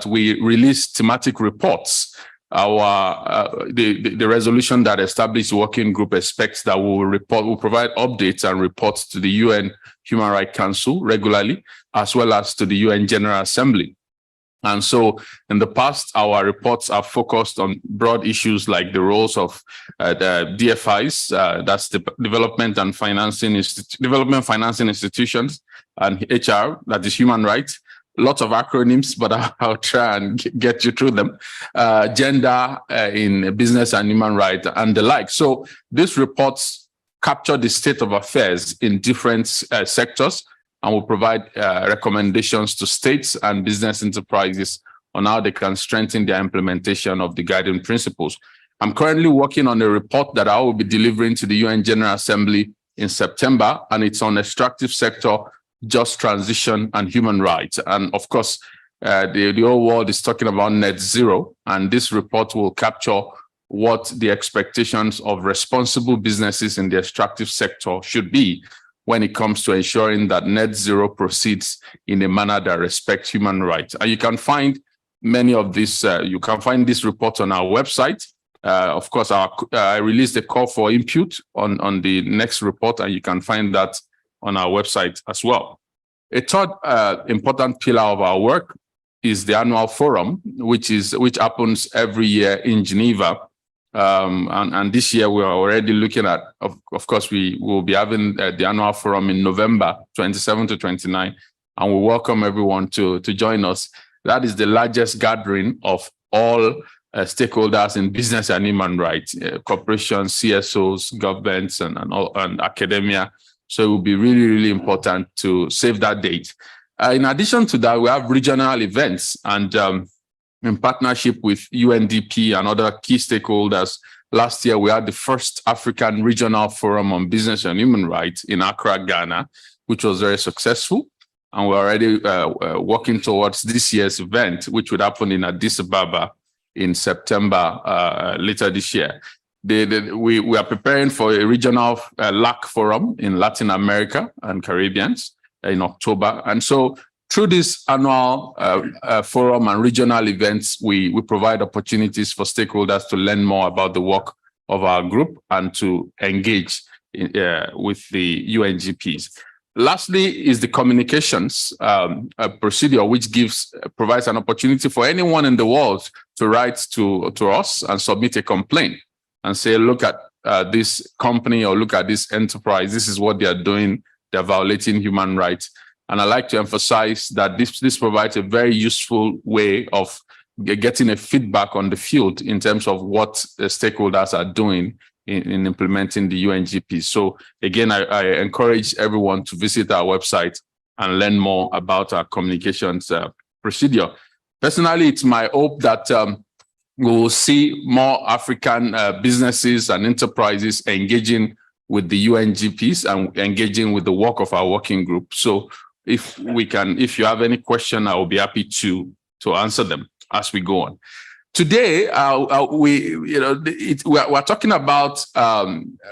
we release thematic reports. The resolution that established the working group expects that will provide updates and reports to the UN Human Rights Council regularly, as well as to the UN General Assembly. And so in the past, our reports are focused on broad issues like the roles of the DFIs, that's the Development Financing Institutions, and HR, that is human rights. Lots of acronyms, but I'll try and get you through them. Gender in business and human rights and the like. So these reports capture the state of affairs in different sectors, and will provide recommendations to states and business enterprises on how they can strengthen their implementation of the guiding principles. I'm currently working on a report that I will be delivering to the UN General Assembly in September, and it's on extractive sector, just transition, and human rights. And of course, the whole world is talking about net zero, and this report will capture what the expectations of responsible businesses in the extractive sector should be when it comes to ensuring that net zero proceeds in a manner that respects human rights. And you can find many of these, you can find this report on our website. Of course, I released a call for input on the next report, and you can find that on our website as well. A third important pillar of our work is the annual forum, which happens every year in Geneva. And this year we are already looking at, of course, we will be having the annual forum in November 27 to 29, and we welcome everyone to join us. That is the largest gathering of all stakeholders in business and human rights, corporations, CSOs, governments, and academia. So it will be really, really important to save that date. In addition to that, we have regional events, and in partnership with UNDP and other key stakeholders. Last year, we had the first African Regional Forum on Business and Human Rights in Accra, Ghana, which was very successful. And we're already working towards this year's event, which would happen in Addis Ababa in September later this year. We are preparing for a regional LAC forum in Latin America and Caribbean in October. And so through this annual forum and regional events, we provide opportunities for stakeholders to learn more about the work of our group and to engage with the UNGPs. Lastly is the communications procedure, which provides an opportunity for anyone in the world to write to us and submit a complaint and say, look at this company or look at this enterprise. This is what they are doing. They're violating human rights. And I like to emphasize that this provides a very useful way of getting a feedback on the field in terms of what the stakeholders are doing in implementing the UNGP. So again, I encourage everyone to visit our website and learn more about our communications procedure. Personally, it's my hope that we will see more African businesses and enterprises engaging with the UNGPs and engaging with the work of our working group. So if you have any question, I will be happy to answer them as we go on. Today, we're talking about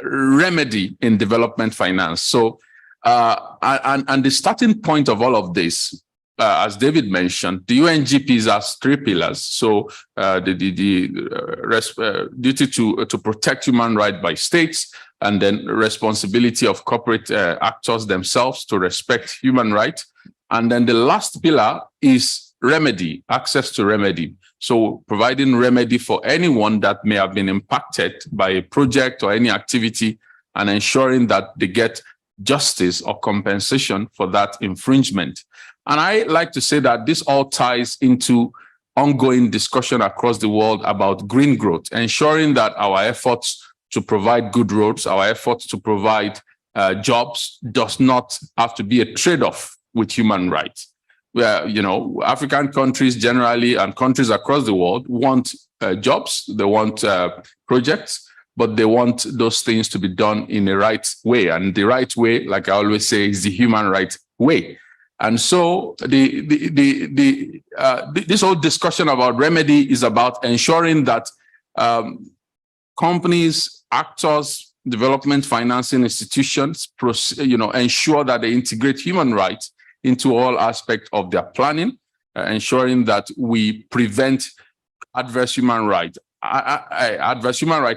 remedy in development finance. So, and the starting point of all of this, as David mentioned, the UNGPs has three pillars. So, the duty to protect human rights by states, and then responsibility of corporate actors themselves to respect human rights. And then the last pillar is remedy, access to remedy. So providing remedy for anyone that may have been impacted by a project or any activity, and ensuring that they get justice or compensation for that infringement. And I like to say that this all ties into ongoing discussion across the world about green growth, ensuring that our efforts to provide good roads, our efforts to provide jobs does not have to be a trade-off with human rights. Where, African countries generally and countries across the world want jobs, they want projects, but they want those things to be done in the right way. And the right way, like I always say, is the human rights way. And so this whole discussion about remedy is about ensuring that companies, actors, development financing institutions, ensure that they integrate human rights into all aspects of their planning, ensuring that we prevent adverse human right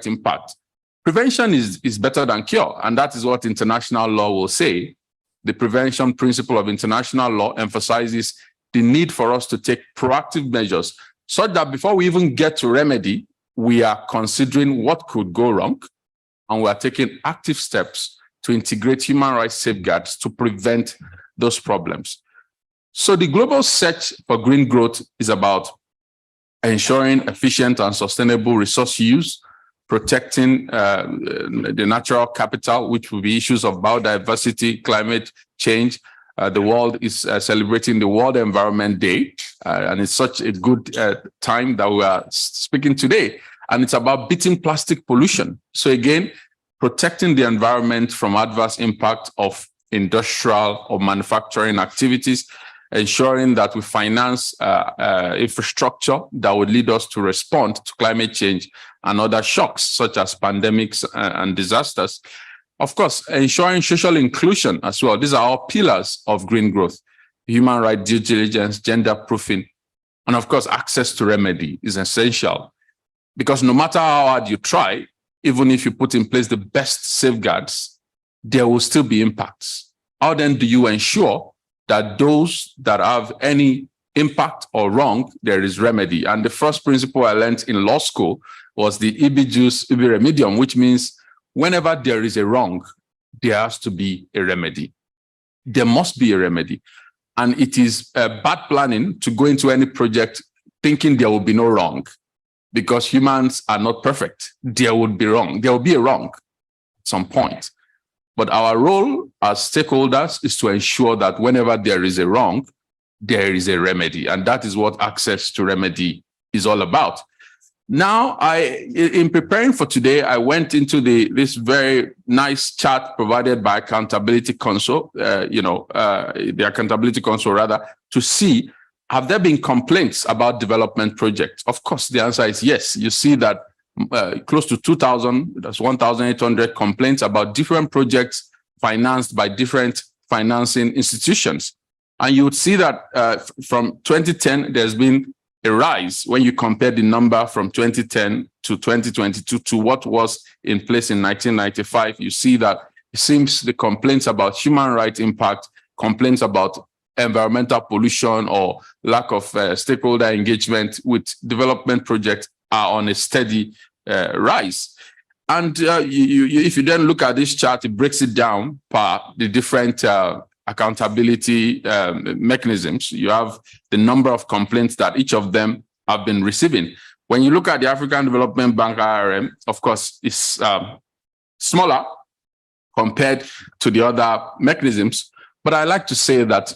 impact. Prevention is better than cure, and that is what international law will say. The prevention principle of international law emphasizes the need for us to take proactive measures so that before we even get to remedy, we are considering what could go wrong, and we are taking active steps to integrate human rights safeguards to prevent those problems. So the global search for green growth is about ensuring efficient and sustainable resource use, protecting the natural capital, which will be issues of biodiversity, climate change. The world is celebrating the World Environment Day, and it's such a good time that we are speaking today. And it's about beating plastic pollution. So again, protecting the environment from adverse impact of industrial or manufacturing activities, ensuring that we finance infrastructure that would lead us to respond to climate change and other shocks, such as pandemics and disasters. Of course, ensuring social inclusion as well. These are all pillars of green growth: human rights due diligence, gender proofing, and of course, access to remedy is essential. Because no matter how hard you try, even if you put in place the best safeguards, there will still be impacts. How then do you ensure that those that have any impact or wrong, there is remedy? And the first principle I learned in law school was the ibi jus, ibi remedium, which means whenever there is a wrong, there has to be a remedy. There must be a remedy. And it is bad planning to go into any project thinking there will be no wrong, because humans are not perfect. There would be wrong. There will be a wrong at some point. But our role as stakeholders is to ensure that whenever there is a wrong, there is a remedy. And that is what access to remedy is all about. Now, in preparing for today, I went into this very nice chart provided by Accountability Council, the Accountability Council rather, to see, have there been complaints about development projects? Of course, the answer is yes. You see that close to 2,000, that's 1,800 complaints about different projects financed by different financing institutions. And you would see that from 2010, there's been a rise when you compare the number from 2010 to 2022 to what was in place in 1995. You see that it seems the complaints about human rights impact, complaints about environmental pollution or lack of stakeholder engagement with development projects are on a steady rise. And if you then look at this chart, it breaks it down per the different accountability mechanisms. You have the number of complaints that each of them have been receiving. When you look at the African Development Bank IRM, of course, it's smaller compared to the other mechanisms. But I like to say that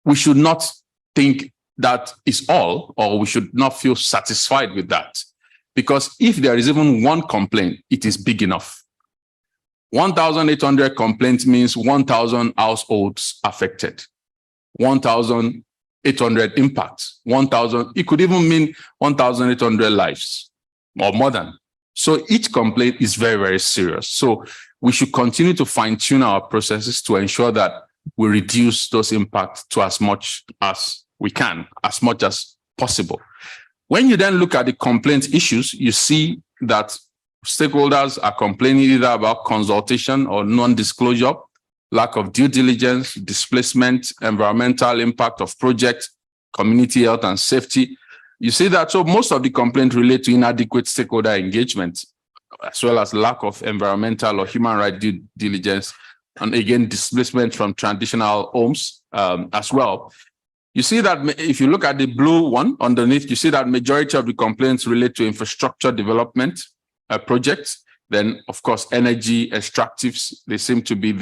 we should not think that is all, or we should not feel satisfied with that. Because if there is even one complaint, it is big enough. 1,800 complaints means 1,000 households affected, 1,800 impacts, 1,000, it could even mean 1,800 lives or more than. So each complaint is very, very serious. So we should continue to fine-tune our processes to ensure that we reduce those impacts to as much as we can, as much as possible. When you then look at the complaint issues, you see that stakeholders are complaining either about consultation or non-disclosure, lack of due diligence, displacement, environmental impact of project, community health and safety. You see that, so most of the complaints relate to inadequate stakeholder engagement, as well as lack of environmental or human rights due diligence, and again, displacement from traditional homes as well. You see that if you look at the blue one underneath, you see that majority of the complaints relate to infrastructure development projects. Then, of course, energy extractives, they seem to be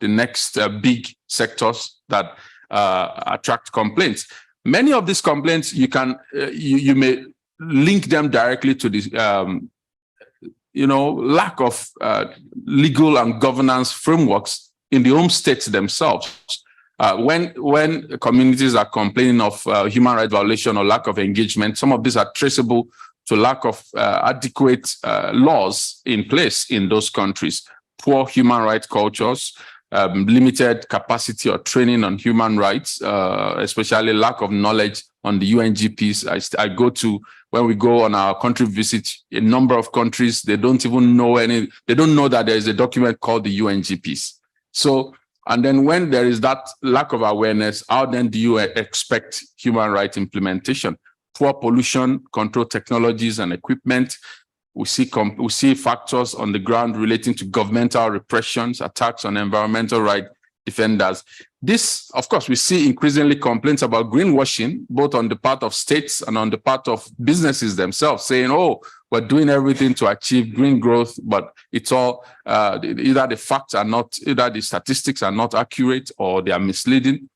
the next big sectors that attract complaints. Many of these complaints, you may link them directly to the lack of legal and governance frameworks in the home states themselves. When communities are complaining of human rights violation or lack of engagement, some of these are traceable to lack of adequate laws in place in those countries, poor human rights cultures, limited capacity or training on human rights, especially lack of knowledge on the UNGPs. I go to, when we go on our country visit, a number of countries, they don't even know they don't know that there is a document called the UNGPs. So, and then when there is that lack of awareness, how then do you expect human rights implementation? Poor pollution control technologies and equipment. We see factors on the ground relating to governmental repressions, attacks on environmental rights defenders. This, of course, we see increasingly complaints about greenwashing, both on the part of states and on the part of businesses themselves, saying, oh, we're doing everything to achieve green growth, but it's all, either the facts are not, either the statistics are not accurate or they are misleading.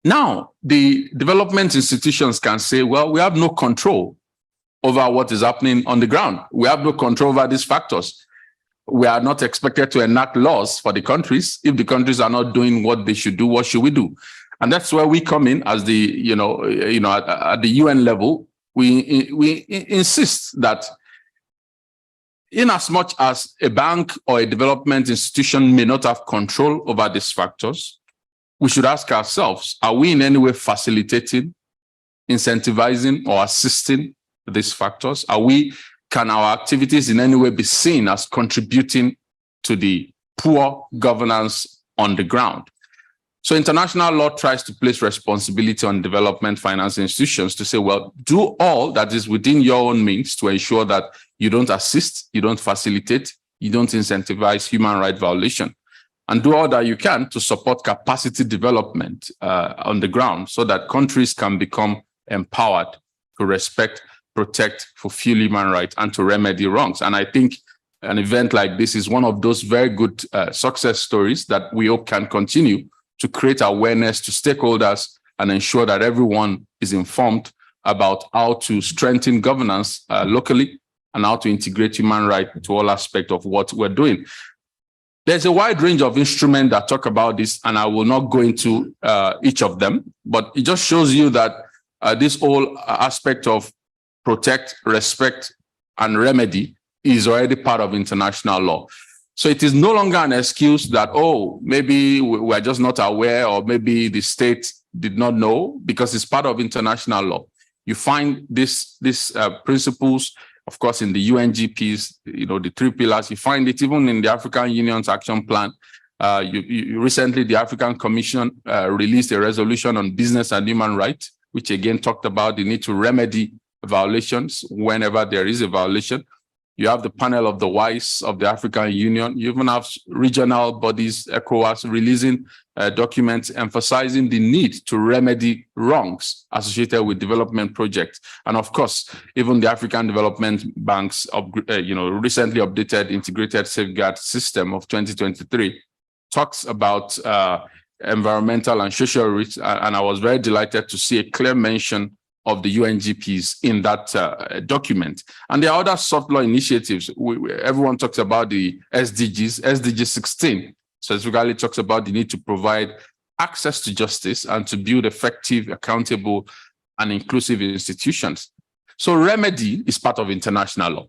Now, the development institutions can say, well, we have no control over what is happening on the ground. We have no control over these factors. We are not expected to enact laws for the countries. If the countries are not doing what they should do, what should we do? And that's where we come in as the, at the UN level. We insist that in as much as a bank or a development institution may not have control over these factors, we should ask ourselves, are we in any way facilitating, incentivizing, or assisting these factors? Can our activities in any way be seen as contributing to the poor governance on the ground? So international law tries to place responsibility on development finance institutions to say, well, do all that is within your own means to ensure that you don't assist, you don't facilitate, you don't incentivize human rights violation, and do all that you can to support capacity development on the ground so that countries can become empowered to respect, protect, fulfill human rights, and to remedy wrongs. And I think an event like this is one of those very good success stories that we hope can continue to create awareness to stakeholders and ensure that everyone is informed about how to strengthen governance locally and how to integrate human rights to all aspects of what we're doing. There's a wide range of instruments that talk about this, and I will not go into each of them, but it just shows you that this whole aspect of protect, respect, and remedy is already part of international law. So it is no longer an excuse that, oh, maybe we're just not aware, or maybe the state did not know, because it's part of international law. You find these principles, of course, in the UNGPs, the 3 pillars. You find it even in the African Union's action plan. Recently, the African Commission released a resolution on business and human rights, which again talked about the need to remedy violations whenever there is a violation. You have the panel of the WISE of the African Union. You even have regional bodies, ECOWAS, releasing documents emphasizing the need to remedy wrongs associated with development projects. And of course, even the African Development Bank's recently updated Integrated Safeguard System of 2023 talks about environmental and social risks. And I was very delighted to see a clear mention of the UNGPs in that document. And there are other soft law initiatives. Everyone talks about the SDGs. SDG 16 specifically talks about the need to provide access to justice and to build effective, accountable, and inclusive institutions. So remedy is part of international law.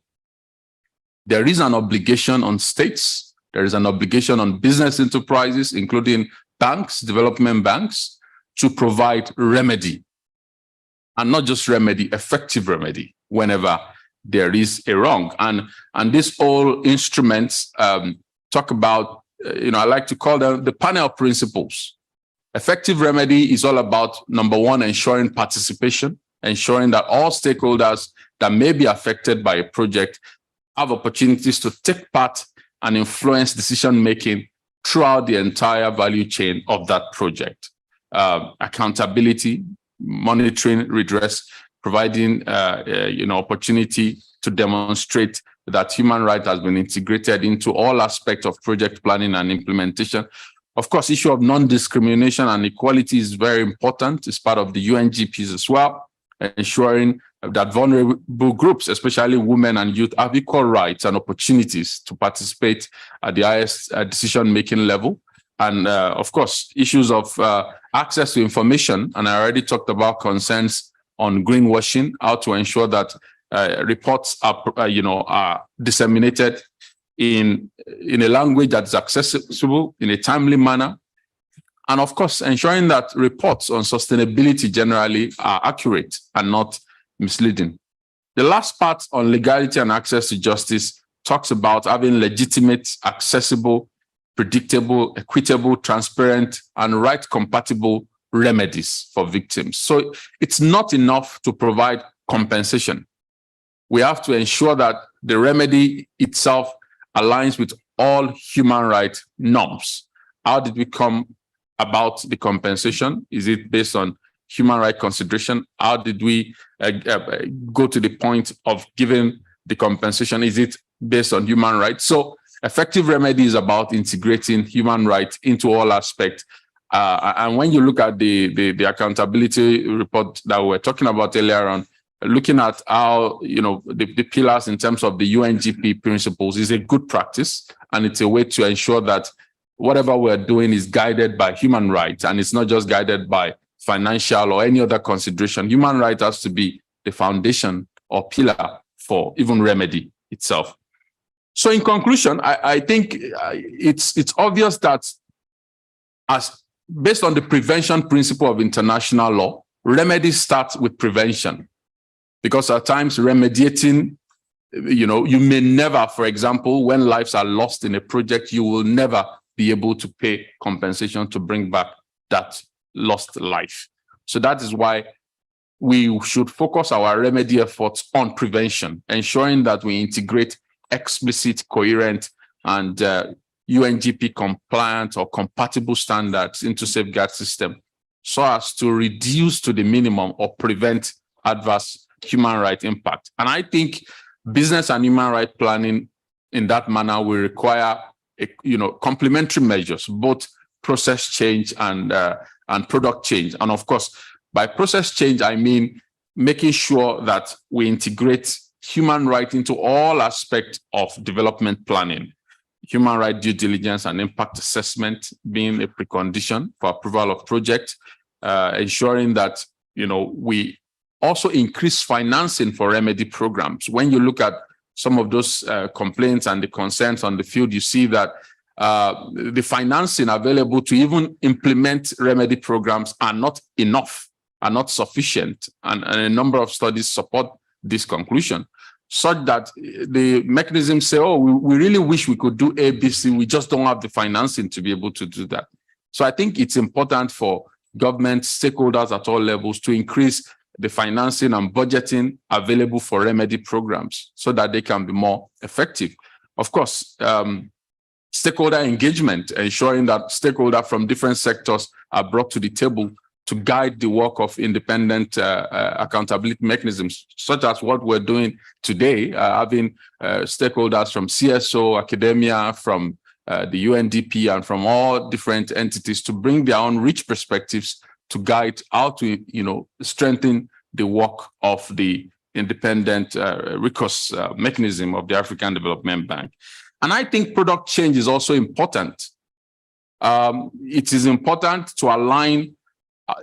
There is an obligation on states. There is an obligation on business enterprises, including banks, development banks, to provide remedy. And not just remedy, effective remedy, whenever there is a wrong. And these all instruments talk about, I like to call them the panel principles. Effective remedy is all about, number one, ensuring participation, ensuring that all stakeholders that may be affected by a project have opportunities to take part and influence decision-making throughout the entire value chain of that project. Accountability, monitoring, redress, providing opportunity to demonstrate that human rights has been integrated into all aspects of project planning and implementation. Of course, issue of non-discrimination and equality is very important. It's part of the UNGPs as well, ensuring that vulnerable groups, especially women and youth, have equal rights and opportunities to participate at the highest decision-making level. And of course, issues of access to information. And I already talked about concerns on greenwashing, how to ensure that reports are disseminated in a language that's accessible, in a timely manner, and of course, ensuring that reports on sustainability generally are accurate and not misleading. The last part on legality and access to justice talks about having legitimate, accessible, predictable, equitable, transparent, and right-compatible remedies for victims. So it's not enough to provide compensation. We have to ensure that the remedy itself aligns with all human rights norms. How did we come about the compensation? Is it based on human rights consideration? How did we go to the point of giving the compensation? Is it based on human rights? So effective remedy is about integrating human rights into all aspects. And when you look at the accountability report that we were talking about earlier on, looking at how, the pillars in terms of the UNGP principles is a good practice. And it's a way to ensure that whatever we're doing is guided by human rights, and it's not just guided by financial or any other consideration. Human rights has to be the foundation or pillar for even remedy itself. So in conclusion, I think it's obvious that as based on the prevention principle of international law, remedy starts with prevention. Because at times remediating, you may never, for example, when lives are lost in a project, you will never be able to pay compensation to bring back that lost life. So that is why we should focus our remedy efforts on prevention, ensuring that we integrate explicit, coherent, and UNGP compliant or compatible standards into safeguard system so as to reduce to the minimum or prevent adverse human rights impact. And I think business and human rights planning in that manner will require complementary measures, both process change and product change. And of course, by process change, I mean making sure that we integrate human rights into all aspects of development planning. Human rights due diligence and impact assessment being a precondition for approval of projects, ensuring that we also increase financing for remedy programs. When you look at some of those complaints and the concerns on the field, you see that the financing available to even implement remedy programs are not enough, are not sufficient. And a number of studies support this conclusion, such that the mechanisms say, oh, we really wish we could do A, B, C, we just don't have the financing to be able to do that. So I think it's important for government stakeholders at all levels to increase the financing and budgeting available for remedy programs so that they can be more effective. Of course, stakeholder engagement, ensuring that stakeholders from different sectors are brought to the table to guide the work of independent accountability mechanisms, such as what we're doing today, having stakeholders from CSO, academia, from the UNDP, and from all different entities to bring their own rich perspectives to guide how to, strengthen the work of the independent recourse mechanism of the African Development Bank. And I think product change is also important. It is important to align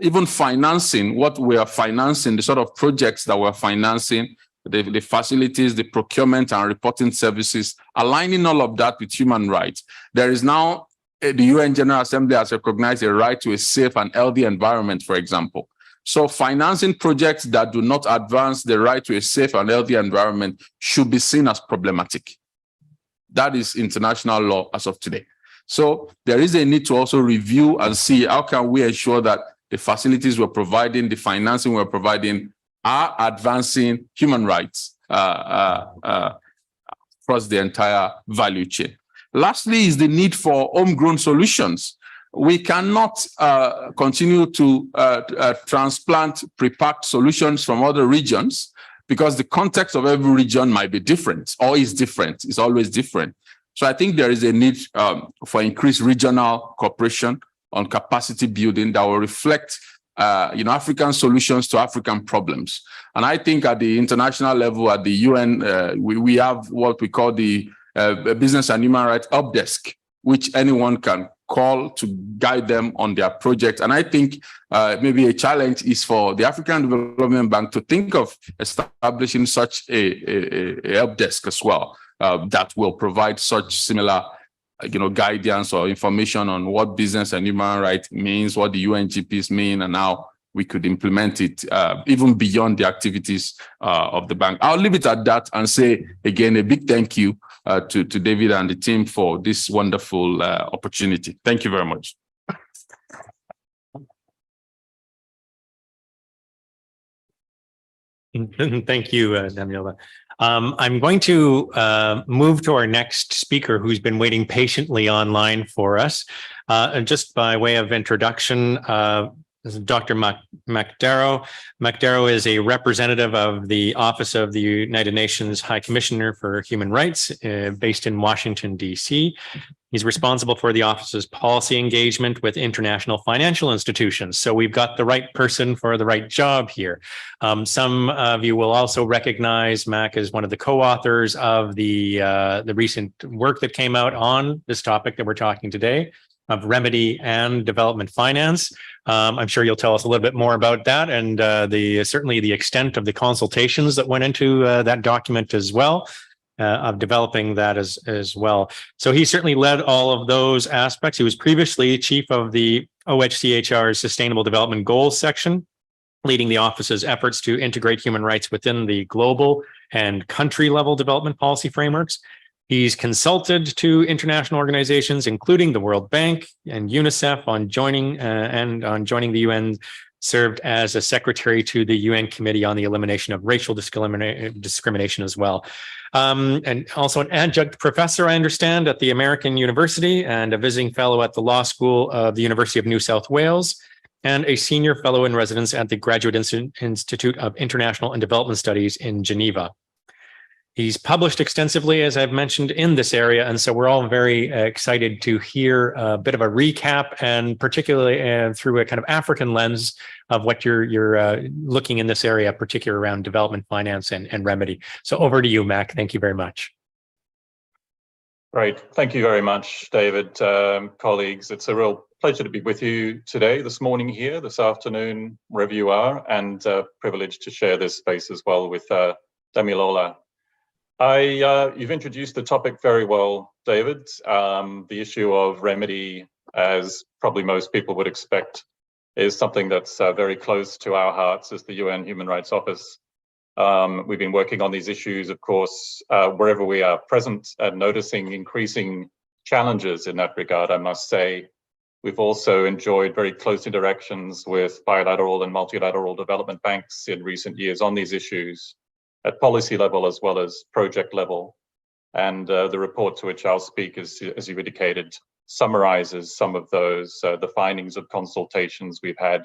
even financing, what we are financing, the sort of projects that we're financing, the facilities, the procurement and reporting services, aligning all of that with human rights. There is now, the UN General Assembly has recognized a right to a safe and healthy environment, for example. So financing projects that do not advance the right to a safe and healthy environment should be seen as problematic. That is international law as of today. So there is a need to also review and see how can we ensure that the facilities we're providing, the financing we're providing are advancing human rights across the entire value chain. Lastly is the need for homegrown solutions. We cannot continue to transplant pre-packed solutions from other regions because the context of every region might be different or is different. It's always different. So I think there is a need for increased regional cooperation on capacity building that will reflect African solutions to African problems. And I think at the international level, at the UN, we have what we call the Business and Human Rights Help Desk, which anyone can call to guide them on their project. And I think maybe a challenge is for the African Development Bank to think of establishing such a help desk as well, that will provide such similar guidance or information on what business and human rights means, what the UNGPs mean, and how we could implement it even beyond the activities of the bank. I'll leave it at that and say, again, a big thank you to David and the team for this wonderful opportunity. Thank you very much. Thank you, Damilola. I'm going to move to our next speaker, who's been waiting patiently online for us. And just by way of introduction, this is Dr. Macdaro. Macdaro is a representative of the Office of the United Nations High Commissioner for Human Rights, based in Washington, D.C. He's responsible for the office's policy engagement with international financial institutions. So we've got the right person for the right job here. Some of you will also recognize Mac as one of the co-authors of the recent work that came out on this topic that we're talking today, of remedy and development finance. I'm sure you'll tell us a little bit more about that, and certainly the extent of the consultations that went into that document as well, of developing that as well. So he certainly led all of those aspects. He was previously chief of the OHCHR's Sustainable Development Goals section, leading the office's efforts to integrate human rights within the global and country level development policy frameworks. He's consulted to international organizations, including the World Bank and UNICEF, on joining the UN, served as a secretary to the UN Committee on the Elimination of Racial Discrimination as well. And also an adjunct professor, I understand, at the American University, and a visiting fellow at the Law School of the University of New South Wales, and a senior fellow in residence at the Graduate Institute of International and Development Studies in Geneva. He's published extensively, as I've mentioned, in this area, and so we're all very excited to hear a bit of a recap, and particularly through a kind of African lens of what you're looking in this area, particularly around development finance and remedy. So over to you, Mac. Thank you very much. Great. Thank you very much, David. Colleagues, it's a real pleasure to be with you today, this morning here, this afternoon, wherever you are, and privileged to share this space as well with Damilola. You've introduced the topic very well, David. The issue of remedy, as probably most people would expect, is something that's very close to our hearts as the UN Human Rights Office. We've been working on these issues, of course, wherever we are present, and noticing increasing challenges in that regard, I must say. We've also enjoyed very close interactions with bilateral and multilateral development banks in recent years on these issues, at policy level as well as project level. And the report to which I'll speak, as you indicated, summarizes some of those, the findings of consultations we've had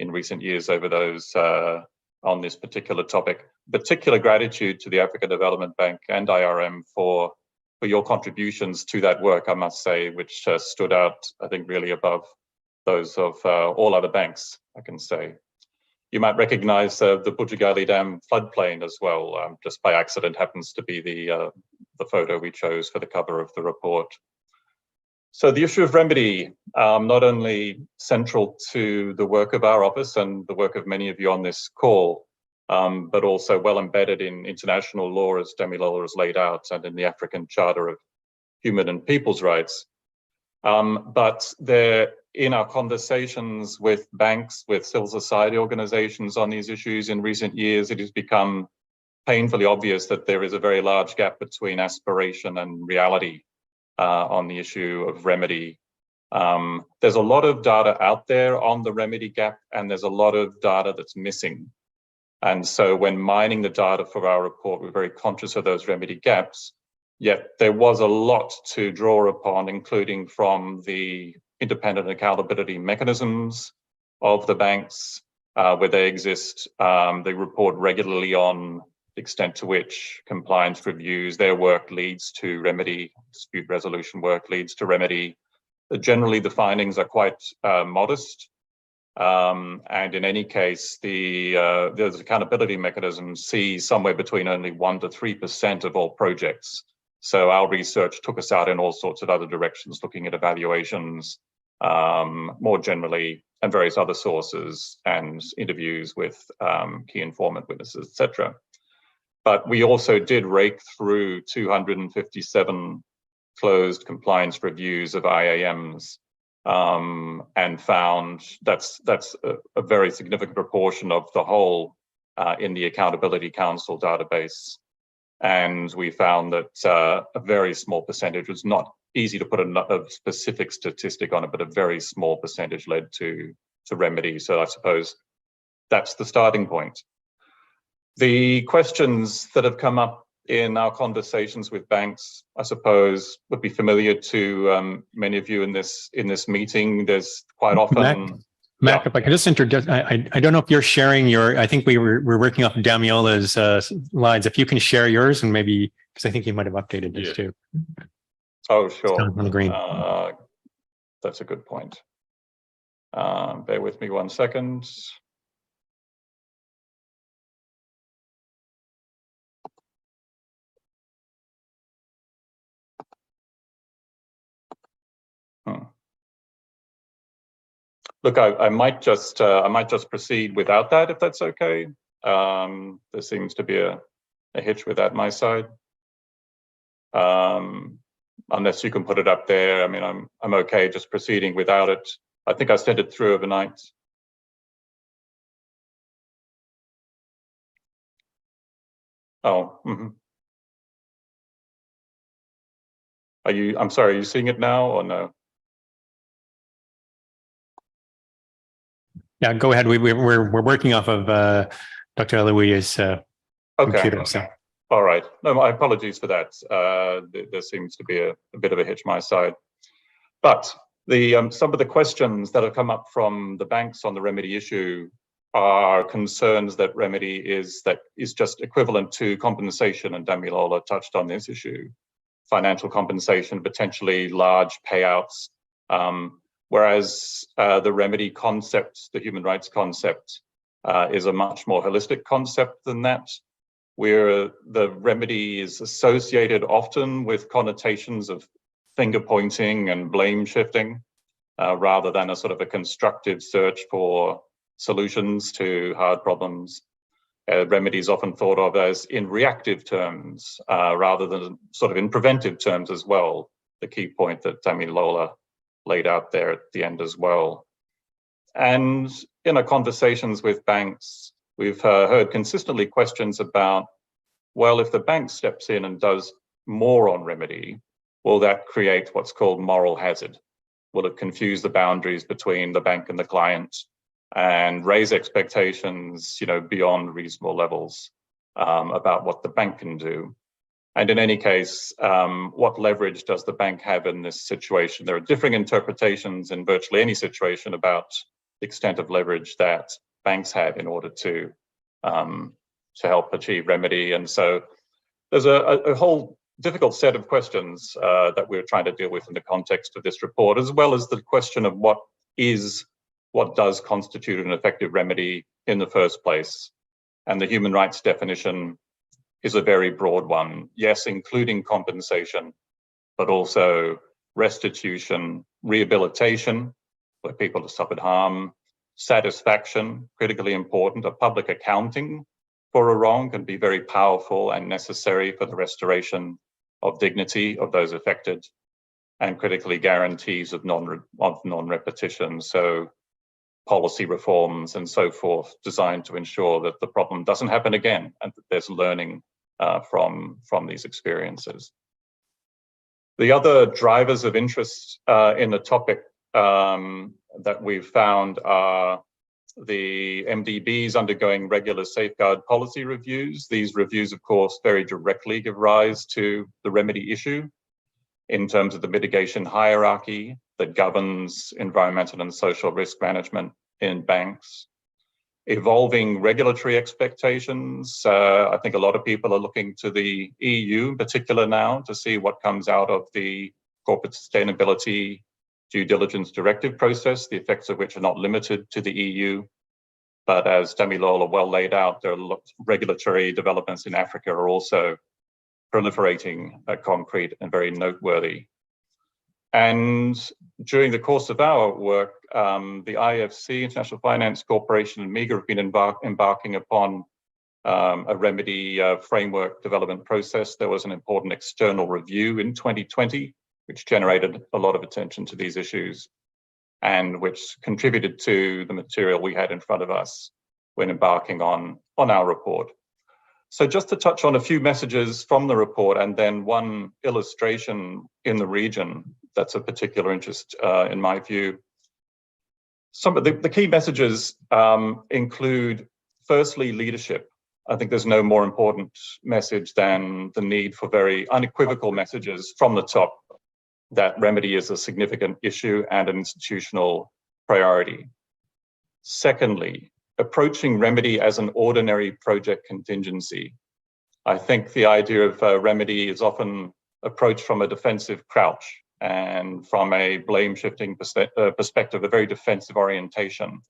in recent years over those on this particular topic. Particular gratitude to the African Development Bank and IRM for your contributions to that work, I must say, which stood out, I think, really above those of all other banks, I can say. You might recognize the Bujagali Dam floodplain as well. Just by accident happens to be the photo we chose for the cover of the report. So the issue of remedy, not only central to the work of our office and the work of many of you on this call, but also well embedded in international law, as Damilola has laid out, and in the African Charter of Human and People's Rights. But in our conversations with banks, with civil society organizations on these issues in recent years, it has become painfully obvious that there is a very large gap between aspiration and reality on the issue of remedy. There's a lot of data out there on the remedy gap, and there's a lot of data that's missing. And so when mining the data for our report, we're very conscious of those remedy gaps. Yet there was a lot to draw upon, including from the independent accountability mechanisms of the banks, where they exist. They report regularly on the extent to which compliance reviews, their work leads to remedy, dispute resolution work leads to remedy. Generally, the findings are quite modest. And in any case, those accountability mechanisms see somewhere between only 1% to 3% of all projects So our research took us out in all sorts of other directions, looking at evaluations more generally, and various other sources and interviews with key informant witnesses, etc. But we also did rake through 257 closed compliance reviews of IAMs and found that's a very significant proportion of the whole in the Accountability Council database. And we found that a very small percentage, was not easy to put a specific statistic on it, but a very small percentage led to remedy. So I suppose that's the starting point. The questions that have come up in our conversations with banks, I suppose, would be familiar to many of you in this meeting. There's quite often. Mac, if I could just introduce, I don't know if you're sharing your, I think we're working off Damiola's slides. If you can share yours, and maybe, because I think he might have updated this too. Oh, sure. On the green. That's a good point. Bear with me 1 second. Look, I might just proceed without that, if that's okay. There seems to be a hitch with that my side. Unless you can put it up there. I mean, I'm okay just proceeding without it. I think I sent it through overnight. Oh, I'm sorry, are you seeing it now or no? Yeah, go ahead. We're working off of Dr. Eloui's computer. So. All right. No, my apologies for that. There seems to be a bit of a hitch my side. But some of the questions that have come up from the banks on the remedy issue are concerns that remedy is just equivalent to compensation, and Damilola touched on this issue. Financial compensation, potentially large payouts. Whereas the remedy concept, the human rights concept, is a much more holistic concept than that, where the remedy is associated often with connotations of finger pointing and blame shifting, rather than a sort of a constructive search for solutions to hard problems. Remedy is often thought of as in reactive terms, rather than sort of in preventive terms as well, the key point that Damilola laid out there at the end as well. And in our conversations with banks, we've heard consistently questions about, well, if the bank steps in and does more on remedy, will that create what's called moral hazard? Will it confuse the boundaries between the bank and the client and raise expectations, beyond reasonable levels about what the bank can do? And in any case, what leverage does the bank have in this situation? There are differing interpretations in virtually any situation about the extent of leverage that banks have in order to help achieve remedy. And so there's a whole difficult set of questions that we're trying to deal with in the context of this report, as well as the question of what does constitute an effective remedy in the first place. And the human rights definition is a very broad one. Yes, including compensation, but also restitution, rehabilitation, where people have suffered harm, satisfaction, critically important. A public accounting for a wrong can be very powerful and necessary for the restoration of dignity of those affected, and critically guarantees of non-repetition. So policy reforms and so forth designed to ensure that the problem doesn't happen again and that there's learning from these experiences. The other drivers of interest in the topic that we've found are the MDBs undergoing regular safeguard policy reviews. These reviews, of course, very directly give rise to the remedy issue in terms of the mitigation hierarchy that governs environmental and social risk management in banks. Evolving regulatory expectations. I think a lot of people are looking to the EU in particular now to see what comes out of the corporate sustainability due diligence directive process, the effects of which are not limited to the EU. But as Damilola well laid out, there are lots of regulatory developments in Africa are also proliferating concrete and very noteworthy. And during the course of our work, the IFC, International Finance Corporation, and MEGA have been embarking upon a remedy framework development process. There was an important external review in 2020, which generated a lot of attention to these issues and which contributed to the material we had in front of us when embarking on our report. So just to touch on a few messages from the report and then one illustration in the region that's of particular interest in my view. Some of the key messages include, firstly, leadership. I think there's no more important message than the need for very unequivocal messages from the top that remedy is a significant issue and an institutional priority. Secondly, approaching remedy as an ordinary project contingency. I think the idea of remedy is often approached from a defensive crouch and from a blame-shifting perspective, a very defensive orientation.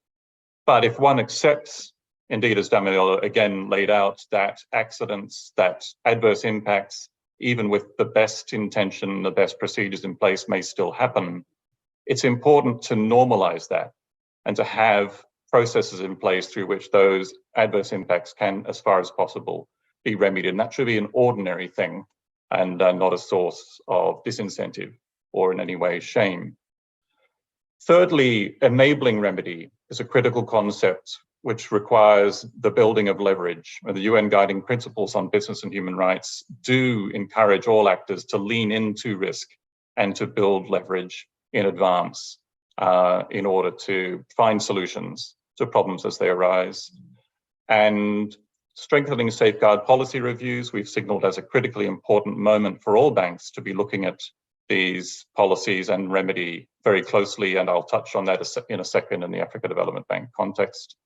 But if one accepts, indeed, as Daniel again laid out, that accidents, that adverse impacts, even with the best intention, the best procedures in place may still happen, it's important to normalize that and to have processes in place through which those adverse impacts can, as far as possible, be remedied. And that should be an ordinary thing and not a source of disincentive or in any way shame. Thirdly, enabling remedy is a critical concept which requires the building of leverage. The UN Guiding Principles on Business and Human Rights do encourage all actors to lean into risk and to build leverage in advance in order to find solutions to problems as they arise. And strengthening safeguard policy reviews, we've signaled as a critically important moment for all banks to be looking at these policies and remedy very closely, and I'll touch on that in a second in the Africa Development Bank context.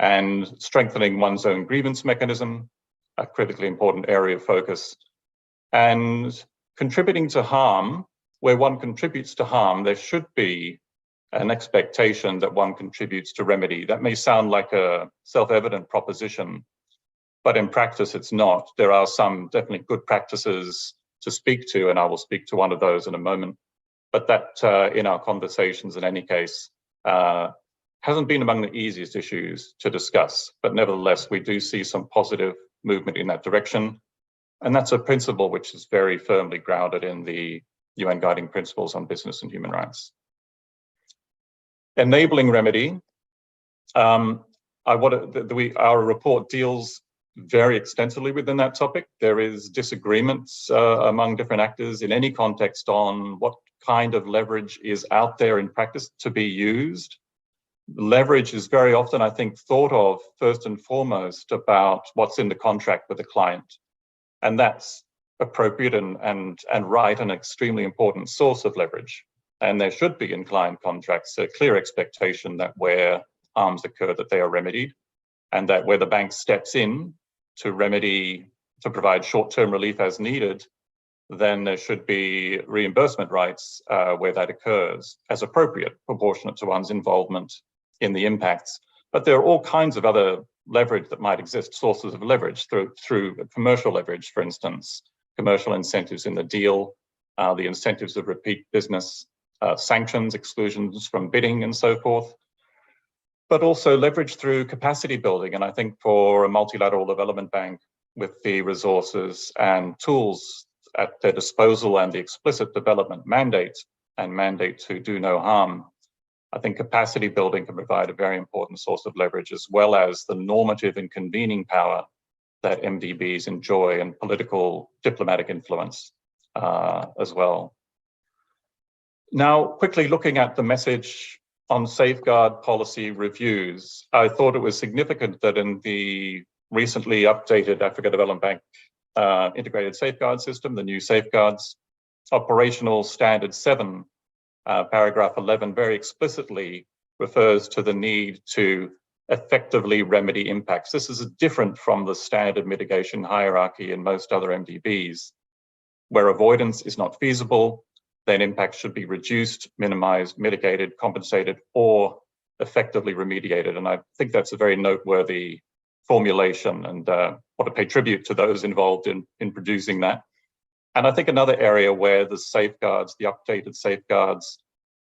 And strengthening one's own grievance mechanism, a critically important area of focus. And contributing to harm, where one contributes to harm, there should be an expectation that one contributes to remedy. That may sound like a self-evident proposition, but in practice it's not. There are some definitely good practices to speak to, and I will speak to one of those in a moment. But that in our conversations in any case, hasn't been among the easiest issues to discuss, but nevertheless, we do see some positive movement in that direction. And that's a principle which is very firmly grounded in the UN Guiding Principles on Business and Human Rights. Enabling remedy, our report deals very extensively within that topic. There is disagreements among different actors in any context on what kind of leverage is out there in practice to be used. Leverage is very often, I think, thought of first and foremost about what's in the contract with the client. And that's appropriate and right, an extremely important source of leverage. And there should be in client contracts a clear expectation that where harms occur, that they are remedied, and that where the bank steps in to remedy, to provide short-term relief as needed, then there should be reimbursement rights where that occurs as appropriate, proportionate to one's involvement in the impacts. But there are all kinds of other leverage that might exist, sources of leverage through commercial leverage, for instance, commercial incentives in the deal, the incentives of repeat business, sanctions, exclusions from bidding and so forth, but also leverage through capacity building. And I think for a multilateral development bank with the resources and tools at their disposal and the explicit development mandate and mandate to do no harm, I think capacity building can provide a very important source of leverage, as well as the normative and convening power that MDBs enjoy and political diplomatic influence as well. Now, quickly looking at the message on safeguard policy reviews, I thought it was significant that in the recently updated Africa Development Bank integrated safeguard system, the new safeguards, operational standard 7, paragraph 11 very explicitly refers to the need to effectively remedy impacts. This is different from the standard mitigation hierarchy in most other MDBs, where avoidance is not feasible, then impacts should be reduced, minimized, mitigated, compensated, or effectively remediated. And I think that's a very noteworthy formulation, and want to pay tribute to those involved in producing that. And I think another area where the safeguards, the updated safeguards,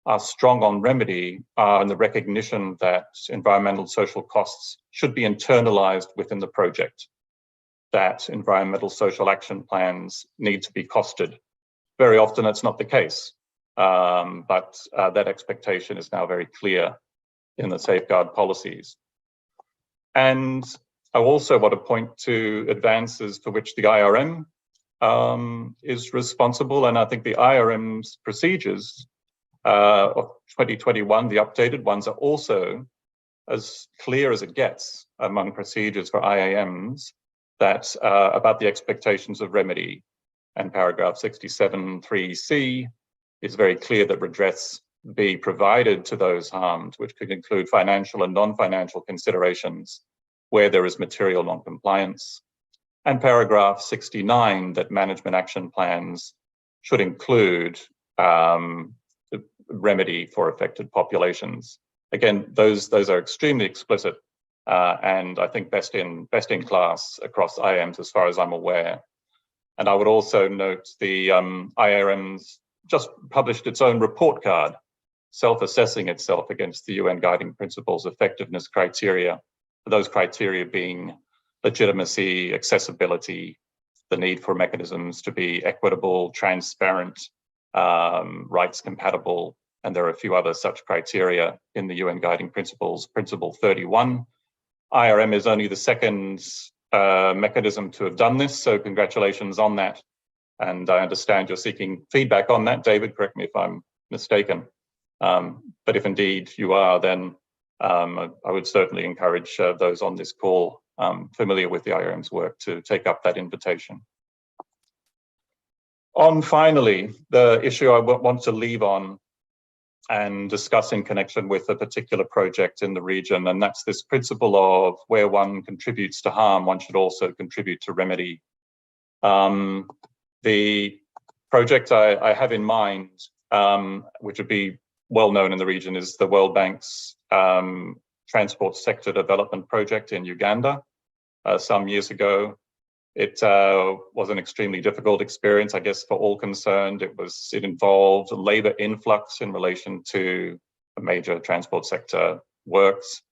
are strong on remedy are in the recognition that environmental social costs should be internalized within the project, that environmental social action plans need to be costed. Very often it's not the case, but that expectation is now very clear in the safeguard policies. And I also want to point to advances for which the IRM is responsible. And I think the IRM's procedures of 2021, the updated ones, are also as clear as it gets among procedures for IAMs that about the expectations of remedy. And paragraph 67(3)(c) is very clear that redress be provided to those harmed, which could include financial and non-financial considerations where there is material non-compliance. And paragraph 69, that management action plans should include the remedy for affected populations. Again, those are extremely explicit and I think best in class across IAMs as far as I'm aware. And I would also note the IRM's just published its own report card, self-assessing itself against the UN Guiding Principles effectiveness criteria, those criteria being legitimacy, accessibility, the need for mechanisms to be equitable, transparent, rights compatible, and there are a few other such criteria in the UN Guiding Principles. Principle 31. IRM is only the second mechanism to have done this, so congratulations on that. And I understand you're seeking feedback on that. David, correct me if I'm mistaken. But if indeed you are, then I would certainly encourage those on this call familiar with the IRM's work to take up that invitation. On finally, the issue I want to leave on and discuss in connection with a particular project in the region, and that's this principle of where one contributes to harm, one should also contribute to remedy. The project I have in mind, which would be well known in the region, is the World Bank's Transport Sector Development Project in Uganda some years ago. It was an extremely difficult experience, I guess, for all concerned. It involved labor influx in relation to a major transport sector works.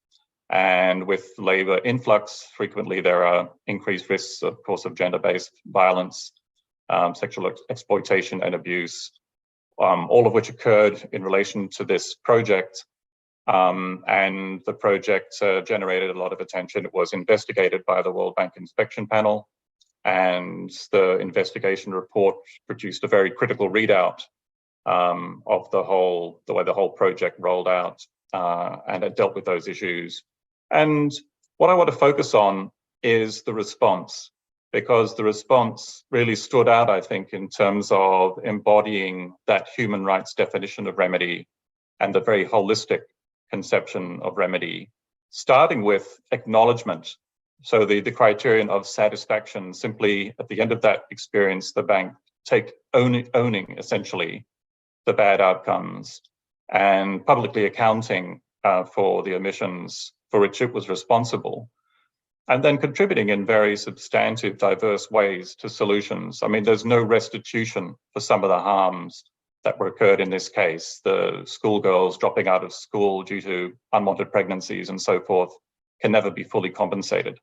And with labor influx, frequently there are increased risks, of course, of gender-based violence, sexual exploitation and abuse, all of which occurred in relation to this project. And the project generated a lot of attention. It was investigated by the World Bank Inspection Panel, and the investigation report produced a very critical readout of the way the whole project rolled out, and it dealt with those issues. And what I want to focus on is the response, because the response really stood out, I think, in terms of embodying that human rights definition of remedy and the very holistic conception of remedy, starting with acknowledgement. So the criterion of satisfaction, simply at the end of that experience, the bank owning essentially the bad outcomes and publicly accounting for the omissions for which it was responsible, and then contributing in very substantive, diverse ways to solutions. I mean, there's no restitution for some of the harms that were occurred in this case. The schoolgirls dropping out of school due to unwanted pregnancies and so forth can never be fully compensated.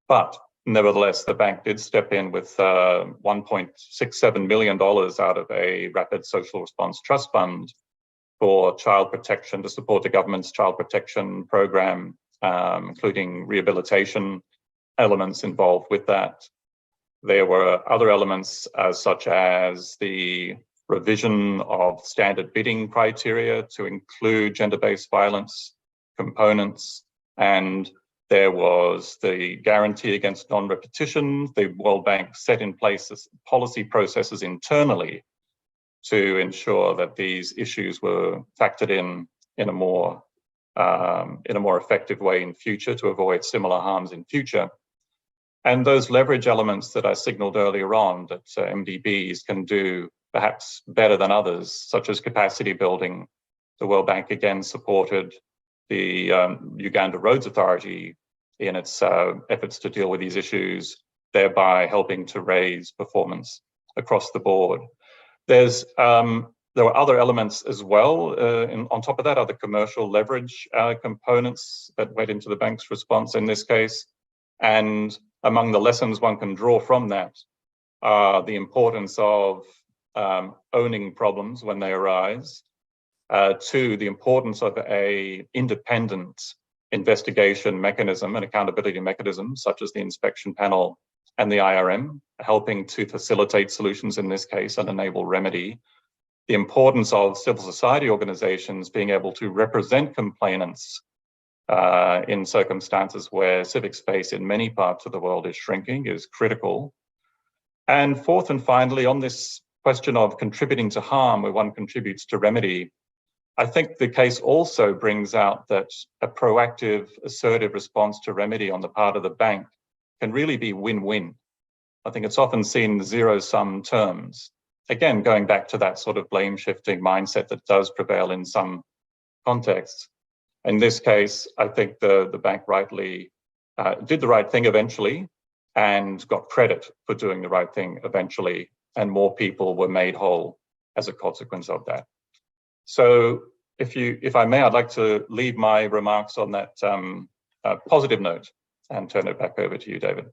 But nevertheless, the bank did step in with $1.67 million out of a Rapid Social Response Trust Fund for child protection, to support the government's child protection program, including rehabilitation elements involved with that. There were other elements such as the revision of standard bidding criteria to include gender-based violence components, and there was the guarantee against non-repetition. The World Bank set in place policy processes internally to ensure that these issues were factored in a more effective way in future to avoid similar harms in future. And those leverage elements that I signaled earlier on that MDBs can do perhaps better than others, such as capacity building. The World Bank again supported the Uganda Roads Authority in its efforts to deal with these issues, thereby helping to raise performance across the board. There were other elements as well. On top of that, other commercial leverage components that went into the bank's response in this case. And among the lessons one can draw from that are the importance of owning problems when they arise. Two, the importance of a independent investigation mechanism and accountability mechanism, such as the inspection panel and the IRM, helping to facilitate solutions in this case and enable remedy. The importance of civil society organizations being able to represent complainants in circumstances where civic space in many parts of the world is shrinking is critical. And fourth and finally, on this question of contributing to harm where one contributes to remedy, I think the case also brings out that a proactive, assertive response to remedy on the part of the bank can really be win-win. I think it's often seen in zero-sum terms. Again, going back to that sort of blame-shifting mindset that does prevail in some contexts. In this case, I think the bank rightly did the right thing eventually and got credit for doing the right thing eventually, and more people were made whole as a consequence of that. So if I may, I'd like to leave my remarks on that positive note and turn it back over to you, David.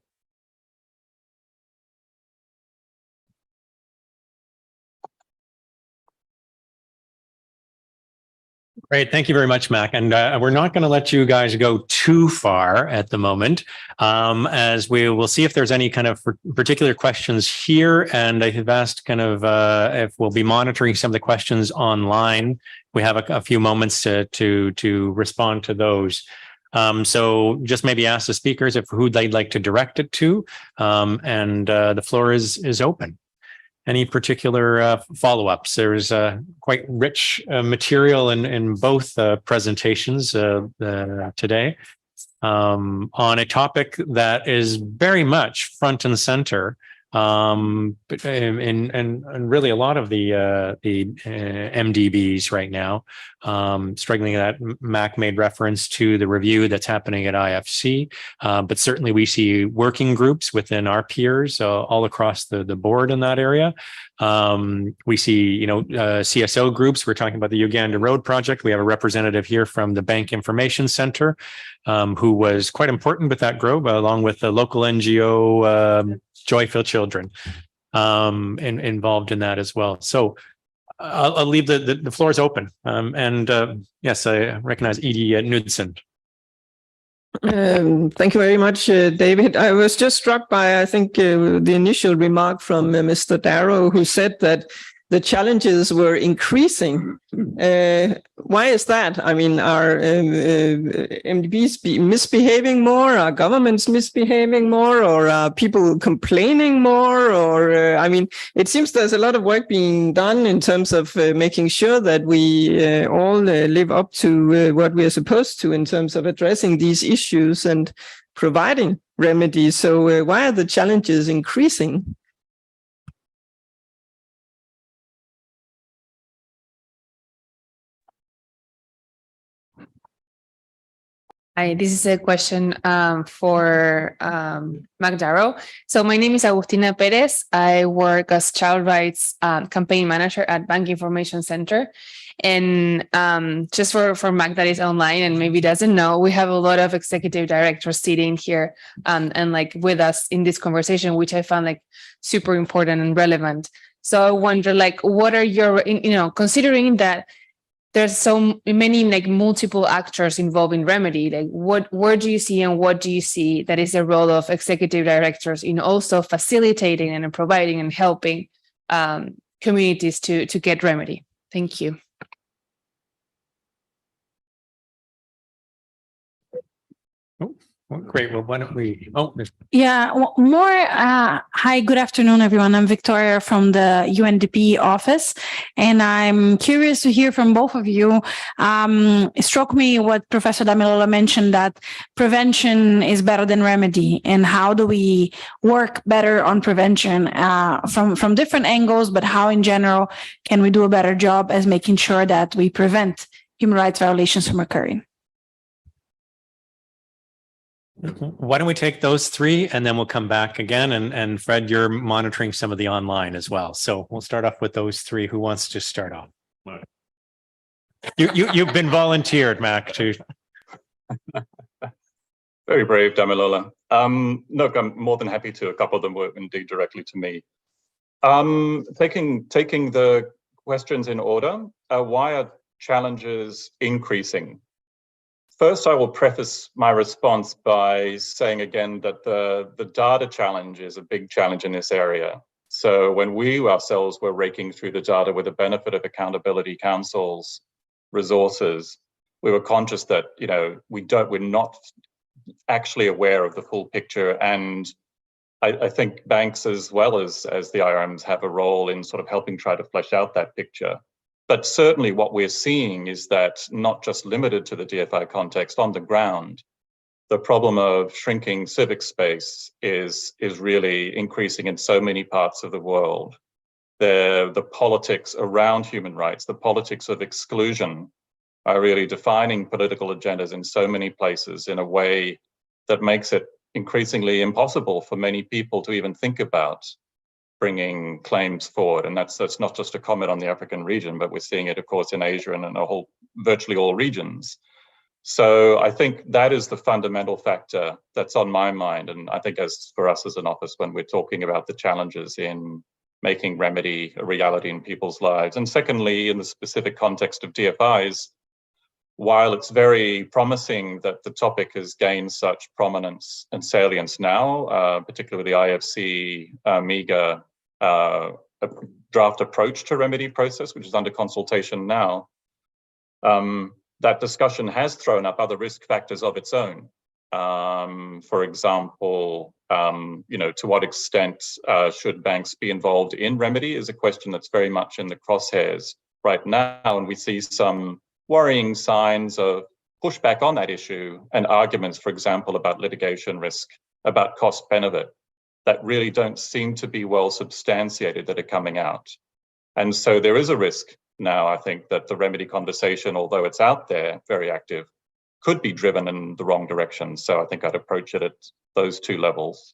Great. Thank you very much, Mac. And we're not going to let you guys go too far at the moment, as we will see if there's any kind of particular questions here. And I have asked kind of if we'll be monitoring some of the questions online. We have a few moments to respond to those. So just maybe ask the speakers who they'd like to direct it to, and the floor is open. Any particular follow-ups? There's quite rich material in both presentations today on a topic that is very much front and center, and really a lot of the MDBs right now, struggling that Mac made reference to the review that's happening at IFC, but certainly we see working groups within our peers all across the board in that area. We see, CSO groups. We're talking about the Uganda Road Project. We have a representative here from the Bank Information Center, who was quite important with that group, along with the local NGO Joy for Children, involved in that as well. So I'll leave the floor is open. Yes, I recognize Edie Knudsen. Thank you very much, David. I was just struck by, I think, the initial remark from Mr. Darrow, who said that the challenges were increasing. Why is that? I mean, are MDBs misbehaving more? Are governments misbehaving more? Or are people complaining more? Or, I mean, it seems there's a lot of work being done in terms of making sure that we all live up to what we are supposed to in terms of addressing these issues and providing remedies. So why are the challenges increasing? Hi, this is a question for Mac Darrow. So my name is Agustina Perez. I work as child rights campaign manager at Bank Information Center. And just for Mac that is online and maybe doesn't know, we have a lot of executive directors sitting here and like with us in this conversation, which I found like super important and relevant. So I wonder, like, what are your, considering that there's so many like multiple actors involved in remedy, like where do you see and what do you see that is the role of executive directors in also facilitating and providing and helping communities to get remedy? Thank you. Oh, great. Well, why don't we? Yeah, hi, good afternoon, everyone. I'm Victoria from the UNDP office, and I'm curious to hear from both of you. It struck me what Professor Damilola mentioned, that prevention is better than remedy, and how do we work better on prevention from different angles, but how in general can we do a better job as making sure that we prevent human rights violations from occurring? Why don't we take those three and then we'll come back again, and Fred, you're monitoring some of the online as well. So we'll start off with those three. Who wants to start off? You've been volunteered, Mac, to. Very brave, Damilola. Look, I'm more than happy to. A couple of them were indeed directly to me. Taking the questions in order, why are challenges increasing? First, I will preface my response by saying again that the data challenge is a big challenge in this area. So when we ourselves were raking through the data with the benefit of Accountability Council's resources, we were conscious that, you know, we're not actually aware of the full picture. And I think banks as well as the IRMs have a role in sort of helping try to flesh out that picture. But certainly what we're seeing is that not just limited to the DFI context on the ground, the problem of shrinking civic space is really increasing in so many parts of the world. The politics around human rights, the politics of exclusion are really defining political agendas in so many places in a way that makes it increasingly impossible for many people to even think about bringing claims forward. And that's not just a comment on the African region, but we're seeing it, of course, in Asia and in virtually all regions. So I think that is the fundamental factor that's on my mind. And I think as for us as an office, when we're talking about the challenges in making remedy a reality in people's lives. And secondly, in the specific context of DFIs, while it's very promising that the topic has gained such prominence and salience now, particularly with the IFC MEGA draft approach to remedy process, which is under consultation now, that discussion has thrown up other risk factors of its own. For example, you know, to what extent should banks be involved in remedy is a question that's very much in the crosshairs right now, and we see some worrying signs of pushback on that issue and arguments, for example, about litigation risk, about cost benefit, that really don't seem to be well substantiated that are coming out. And so there is a risk now, I think, that the remedy conversation, although it's out there, very active, could be driven in the wrong direction. So I think I'd approach it at those two levels.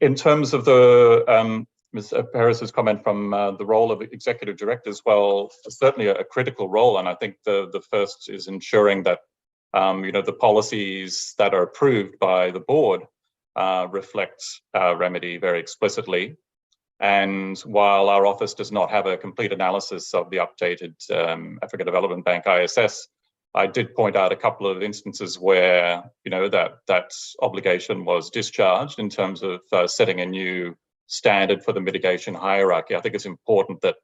In terms of the Ms. Perez's comment from the role of executive directors, well, certainly a critical role. And I think the first is ensuring that you know, the policies that are approved by the board reflect remedy very explicitly. And while our office does not have a complete analysis of the updated Africa Development Bank ISS, I did point out a couple of instances where, you know, that obligation was discharged in terms of setting a new standard for the mitigation hierarchy. I think it's important that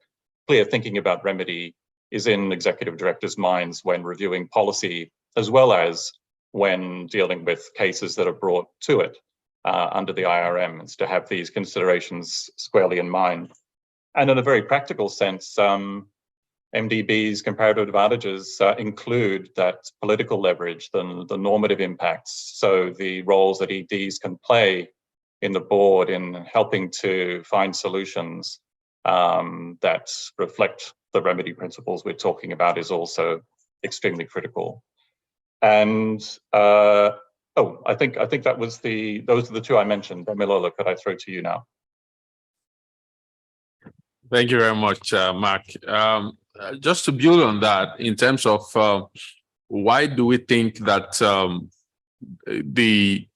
clear thinking about remedy is in executive directors' minds when reviewing policy, as well as when dealing with cases that are brought to it under the IRM, is to have these considerations squarely in mind. And in a very practical sense, MDB's comparative advantages include that political leverage, the normative impacts, so the roles that EDs can play in the board in helping to find solutions that reflect the remedy principles we're talking about is also extremely critical. And I think that was those are the two I mentioned. Damilola, could I throw to you now? Thank you very much, Mark. Just to build on that, in terms of why do we think that the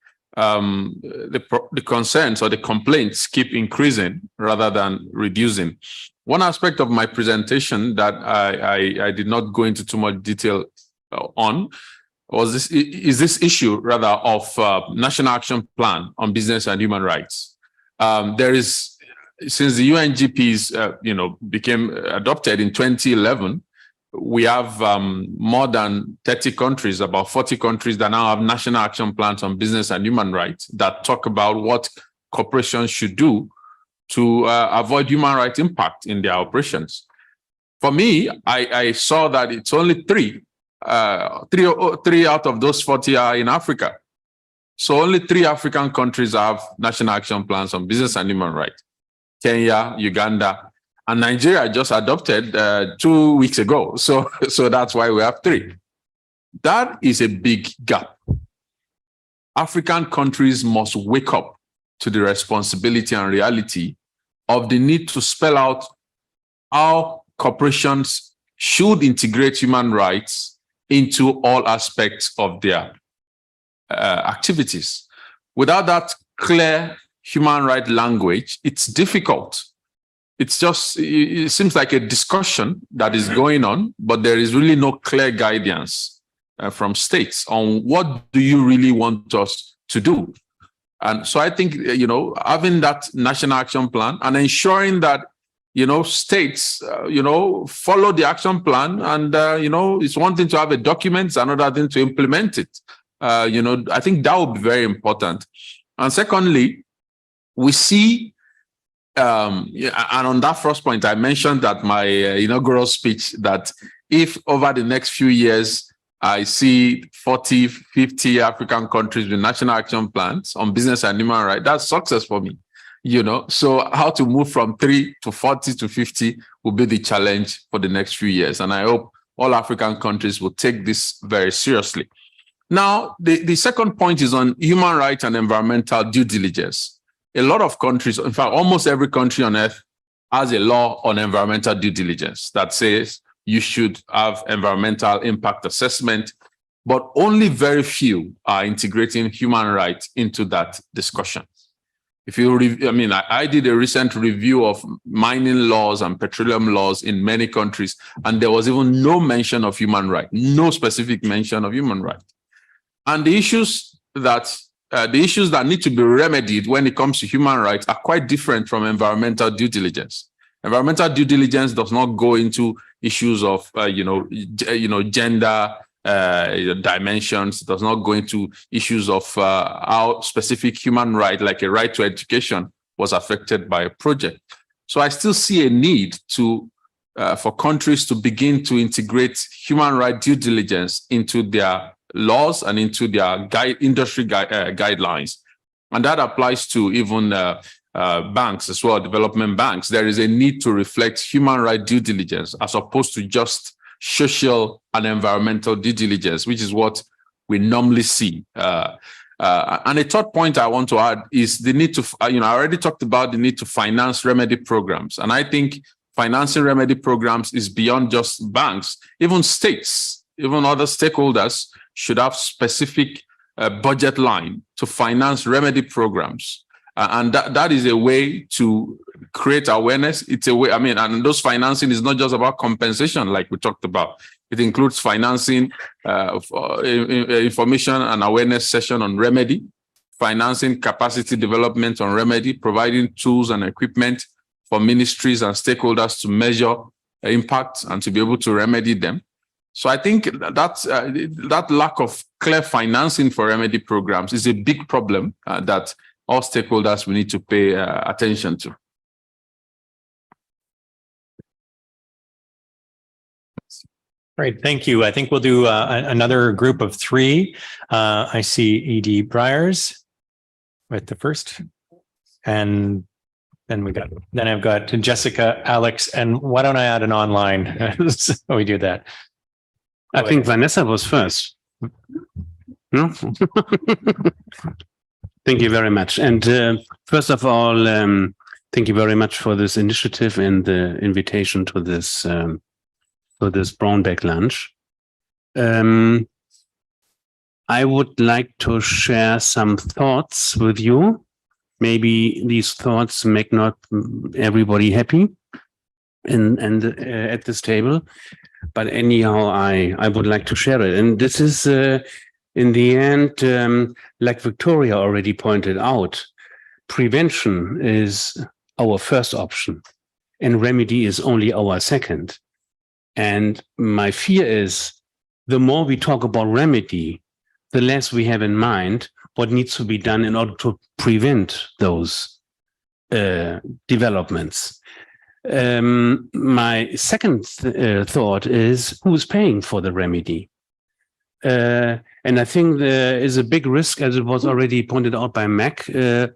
concerns or the complaints keep increasing rather than reducing? One aspect of my presentation that I did not go into too much detail on was this issue rather of National Action Plan on Business and Human Rights. There is, since the UNGPs became adopted in 2011, we have more than 30 countries, about 40 countries that now have national action plans on business and human rights that talk about what corporations should do to avoid human rights impact in their operations. For me, I saw that it's only three out of those 40 are in Africa. So only 3 African countries have national action plans on business and human rights: Kenya, Uganda, and Nigeria just adopted 2 weeks ago. So that's why we have 3. That is a big gap. African countries must wake up to the responsibility and reality of the need to spell out how corporations should integrate human rights into all aspects of their activities. Without that clear human right language, it's difficult. It's just, it seems like a discussion that is going on, but there is really no clear guidance from states on what do you really want us to do. And so I think, having that national action plan and ensuring that, states, follow the action plan. And, it's one thing to have a document, it's another thing to implement it. I think that would be very important. And secondly, we see, and on that first point, I mentioned that my inaugural speech, that if over the next few years, I see 40, 50 African countries with national action plans on business and human rights, that's success for me. So how to move from 3 to 40 to 50 will be the challenge for the next few years. And I hope all African countries will take this very seriously. Now, the second point is on human rights and environmental due diligence. A lot of countries, in fact, almost every country on earth has a law on environmental due diligence that says you should have environmental impact assessment, but only very few are integrating human rights into that discussion. If you, I did a recent review of mining laws and petroleum laws in many countries, and there was even no mention of human rights, no specific mention of human rights. And the issues that need to be remedied when it comes to human rights are quite different from environmental due diligence. Environmental due diligence does not go into issues of, gender dimensions. It does not go into issues of how specific human right, like a right to education, was affected by a project. So I still see a need for countries to begin to integrate human right due diligence into their laws and into their industry guidelines. And that applies to even banks as well, development banks. There is a need to reflect human right due diligence as opposed to just social and environmental due diligence, which is what we normally see. And a third point I want to add is the need to, I already talked about the need to finance remedy programs. And I think financing remedy programs is beyond just banks. Even states, even other stakeholders should have specific budget line to finance remedy programs. And that is a way to create awareness. It's a way, and those financing is not just about compensation like we talked about. It includes financing information and awareness session on remedy, financing capacity development on remedy, providing tools and equipment for ministries and stakeholders to measure impact and to be able to remedy them. So I think that lack of clear financing for remedy programs is a big problem that all stakeholders will need to pay attention to. Great, thank you. I think we'll do another group of 3. I see E.D. Briers with the first, and then I've got Jessica, Alex, and why don't I add an online so we do that. I think Vanessa was first. No? Thank you very much. And first of all, thank you very much for this initiative and the invitation to this brown bag lunch. I would like to share some thoughts with you. Maybe these thoughts make not everybody happy and at this table. But anyhow, I would like to share it. And this is, in the end, like Victoria already pointed out, prevention is our first option and remedy is only our second. And my fear is the more we talk about remedy, the less we have in mind what needs to be done in order to prevent those developments. My second thought is who's paying for the remedy? And I think there is a big risk, as it was already pointed out by Mac,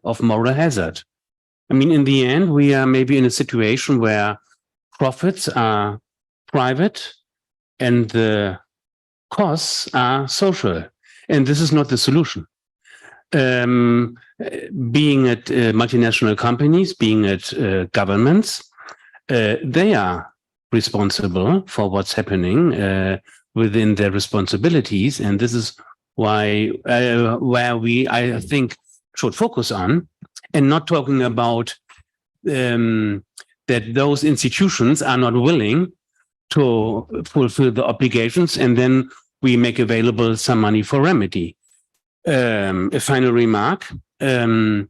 of moral hazard. I mean, in the end, we are maybe in a situation where profits are private and the costs are social. And this is not the solution. being it multinational companies, being it governments, they are responsible for what's happening within their responsibilities, and this is why where we, I think, should focus on, and not talking about that those institutions are not willing to fulfill the obligations, and then we make available some money for remedy. A final remark. In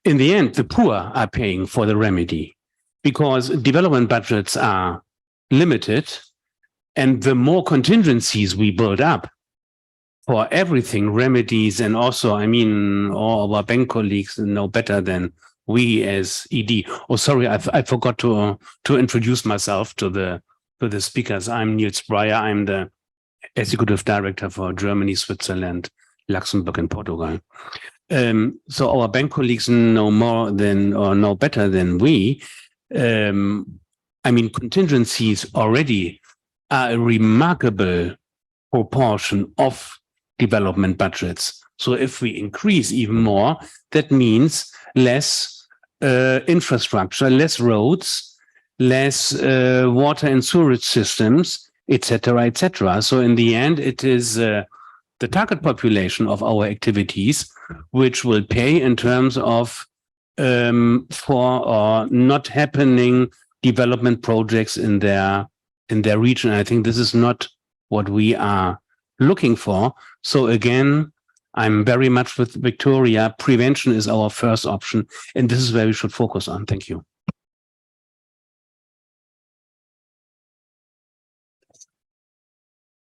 the end, the poor are paying for the remedy because development budgets are limited, and the more contingencies we build up for everything, remedies, and also, I mean, all our bank colleagues know better than we as ED. Oh, sorry, I forgot to introduce myself to the speakers. I'm Niels Breyer. I'm the Executive Director for Germany, Switzerland, Luxembourg, and Portugal. So our bank colleagues know more than, or know better than we. I mean, contingencies already are a remarkable proportion of development budgets. So if we increase even more, that means less infrastructure, less roads, less water and sewage systems, etc., etc. So in the end, it is the target population of our activities which will pay in terms of for not happening development projects in their region. I think this is not what we are looking for. So again, I'm very much with Victoria. Prevention is our first option, and this is where we should focus on. Thank you.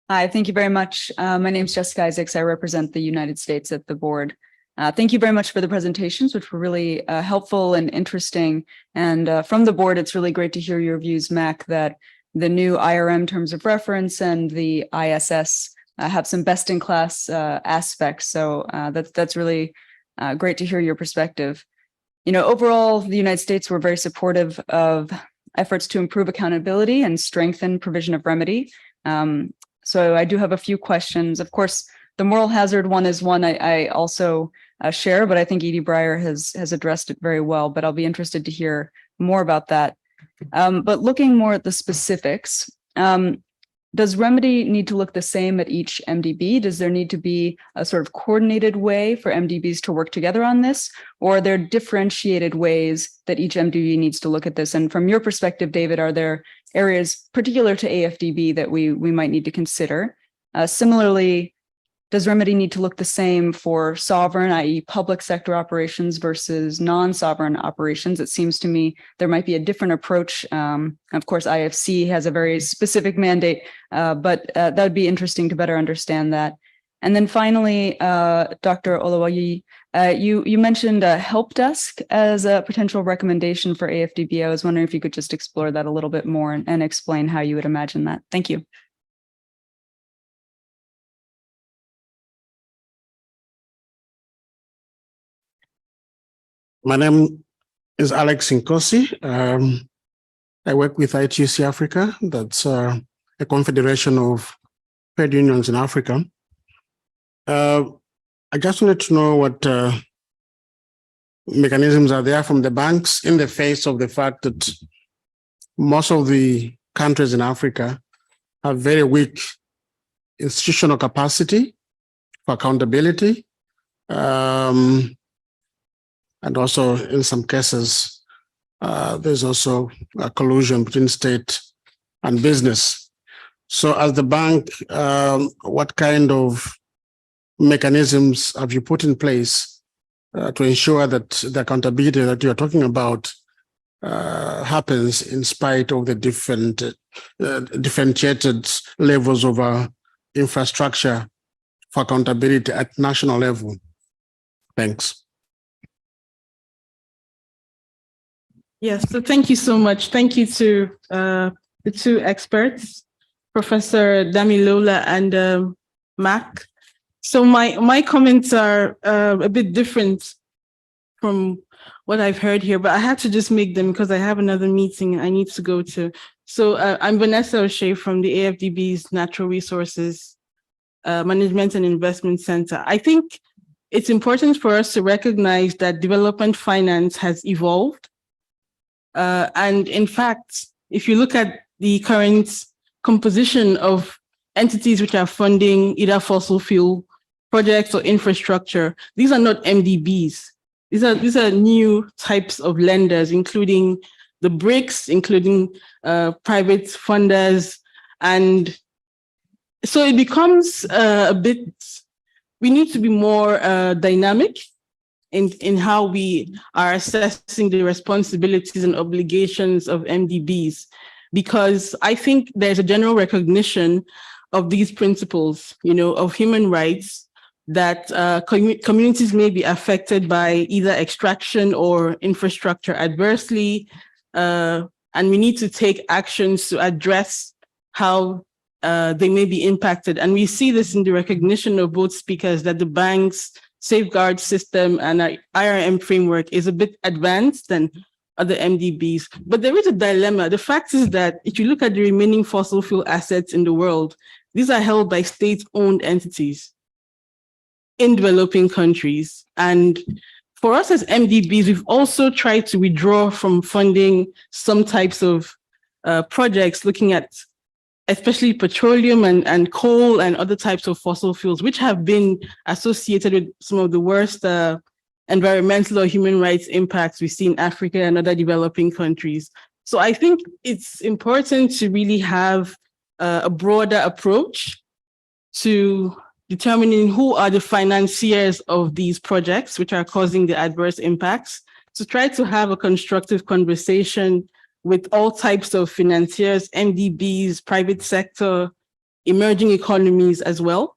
Hi, thank you very much. My name is Jessica Isaacs. I represent the United States at the board. Thank you very much for the presentations, which were really helpful and interesting. And from the board, it's really great to hear your views, Mac, that the new IRM terms of reference and the ISS have some best-in-class aspects. So that's really great to hear your perspective. You know, overall, the United States were very supportive of efforts to improve accountability and strengthen provision of remedy. So I do have a few questions. Of course, the moral hazard one is one I also share, but I think Edie Breyer has addressed it very well, but I'll be interested to hear more about that. But looking more at the specifics, does remedy need to look the same at each MDB? Does there need to be a sort of coordinated way for MDBs to work together on this? Or are there differentiated ways that each MDB needs to look at this? And from your perspective, David, are there areas particular to AFDB that we might need to consider? Similarly, does remedy need to look the same for sovereign, i.e. public sector operations versus non-sovereign operations? It seems to me there might be a different approach. Of course, IFC has a very specific mandate, but that would be interesting to better understand that. And then finally, Dr. Oluwayi, you mentioned a help desk as a potential recommendation for AFDB. I was wondering if you could just explore that a little bit more and explain how you would imagine that. Thank you. My name is Alex Nkosi. I work with ITUC Africa. That's a confederation of trade unions in Africa. I just wanted to know what mechanisms are there from the banks in the face of the fact that most of the countries in Africa have very weak institutional capacity for accountability. And also, in some cases, there's also a collusion between state and business. So as the bank, what kind of mechanisms have you put in place to ensure that the accountability that you're talking about happens in spite of the differentiated levels of infrastructure for accountability at national level? Thanks. Yes, so thank you so much. Thank you to the two experts, Professor Damilola and Mac. So my comments are a bit different from what I've heard here, but I had to just make them because I have another meeting I need to go to. So I'm Vanessa O'Shea from the AFDB's Natural Resources Management and Investment Center. I think it's important for us to recognize that development finance has evolved. And in fact, if you look at the current composition of entities which are funding either fossil fuel projects or infrastructure, these are not MDBs. These are new types of lenders, including the BRICS, including private funders. And so it becomes we need to be more dynamic in how we are assessing the responsibilities and obligations of MDBs, because I think there's a general recognition of these principles, of human rights, that communities may be affected by either extraction or infrastructure adversely, and we need to take actions to address how they may be impacted. And we see this in the recognition of both speakers that the bank's safeguard system and our IRM framework is a bit advanced than other MDBs. But there is a dilemma. The fact is that if you look at the remaining fossil fuel assets in the world, these are held by state-owned entities in developing countries. And for us as MDBs, we've also tried to withdraw from funding some types of projects looking at especially petroleum and coal and other types of fossil fuels, which have been associated with some of the worst environmental or human rights impacts we see in Africa and other developing countries. So I think it's important to really have a broader approach to determining who are the financiers of these projects, which are causing the adverse impacts, to try to have a constructive conversation with all types of financiers, MDBs, private sector, emerging economies as well.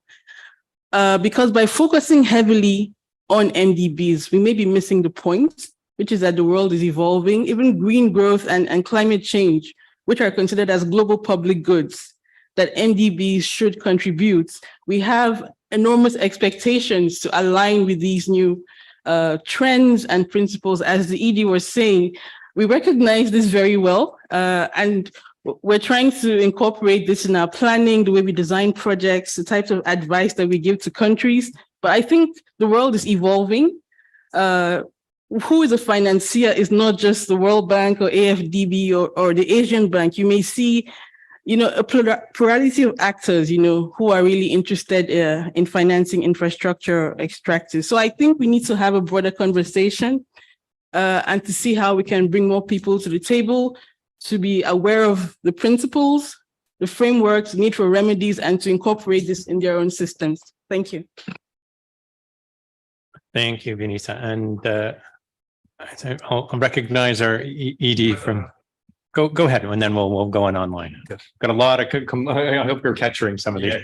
Because by focusing heavily on MDBs, we may be missing the point, which is that the world is evolving. Even green growth and climate change, which are considered as global public goods, that MDBs should contribute. We have enormous expectations to align with these new trends and principles. As the ED was saying, we recognize this very well, and we're trying to incorporate this in our planning, the way we design projects, the types of advice that we give to countries. But I think the world is evolving. Who is a financier is not just the World Bank or AFDB or the Asian Bank. You may see, a plurality of actors, who are really interested in financing infrastructure extractors. So I think we need to have a broader conversation and to see how we can bring more people to the table, to be aware of the principles, the frameworks, need for remedies, and to incorporate this in their own systems. Thank you. Thank you, Vinita. And I'll recognize our ED from, go ahead, and then we'll go on online. Got a lot of, I hope you're capturing some of these.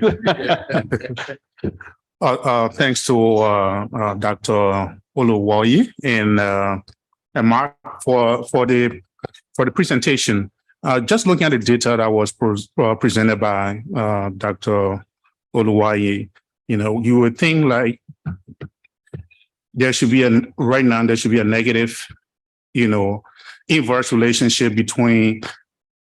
Thanks to Dr. Oluwayi and Mark for the presentation. Just looking at the data that was presented by Dr. Oluwayi, you would think like there should be right now there should be a negative, inverse relationship between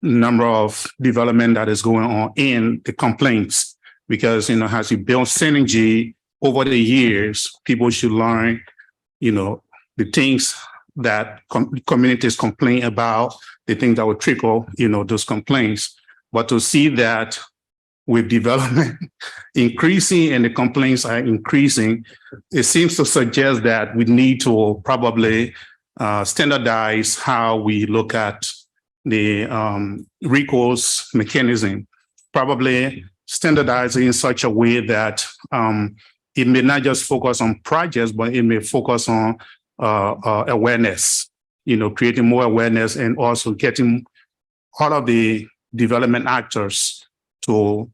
number of development that is going on and the complaints, because as you build synergy over the years, people should learn, the things that communities complain about, the things that will trickle, those complaints. But to see that with development increasing and the complaints are increasing, it seems to suggest that we need to probably standardize how we look at the recourse mechanism, probably standardize it in such a way that it may not just focus on projects, but it may focus on awareness, creating more awareness and also getting all of the development actors to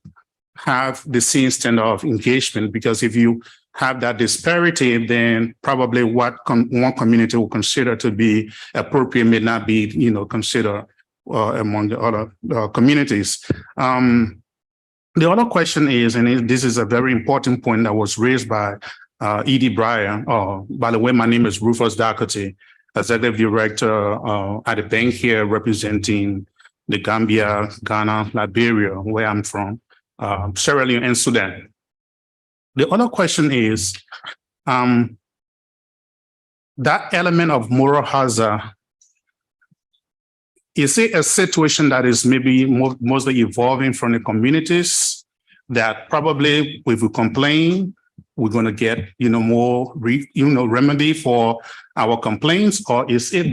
have the same standard of engagement. Because if you have that disparity, then probably what one community will consider to be appropriate may not be, considered among the other communities. The other question is, and this is a very important point that was raised by Edie Breyer. By the way, my name is Rufus Dakote, Executive Director at the bank here representing the Gambia, Ghana, Liberia, where I'm from, Sierra Leone and Sudan. The other question is, that element of moral hazard, is it a situation that is maybe mostly evolving from the communities that probably if we complain, we're going to get, more, remedy for our complaints? Or is it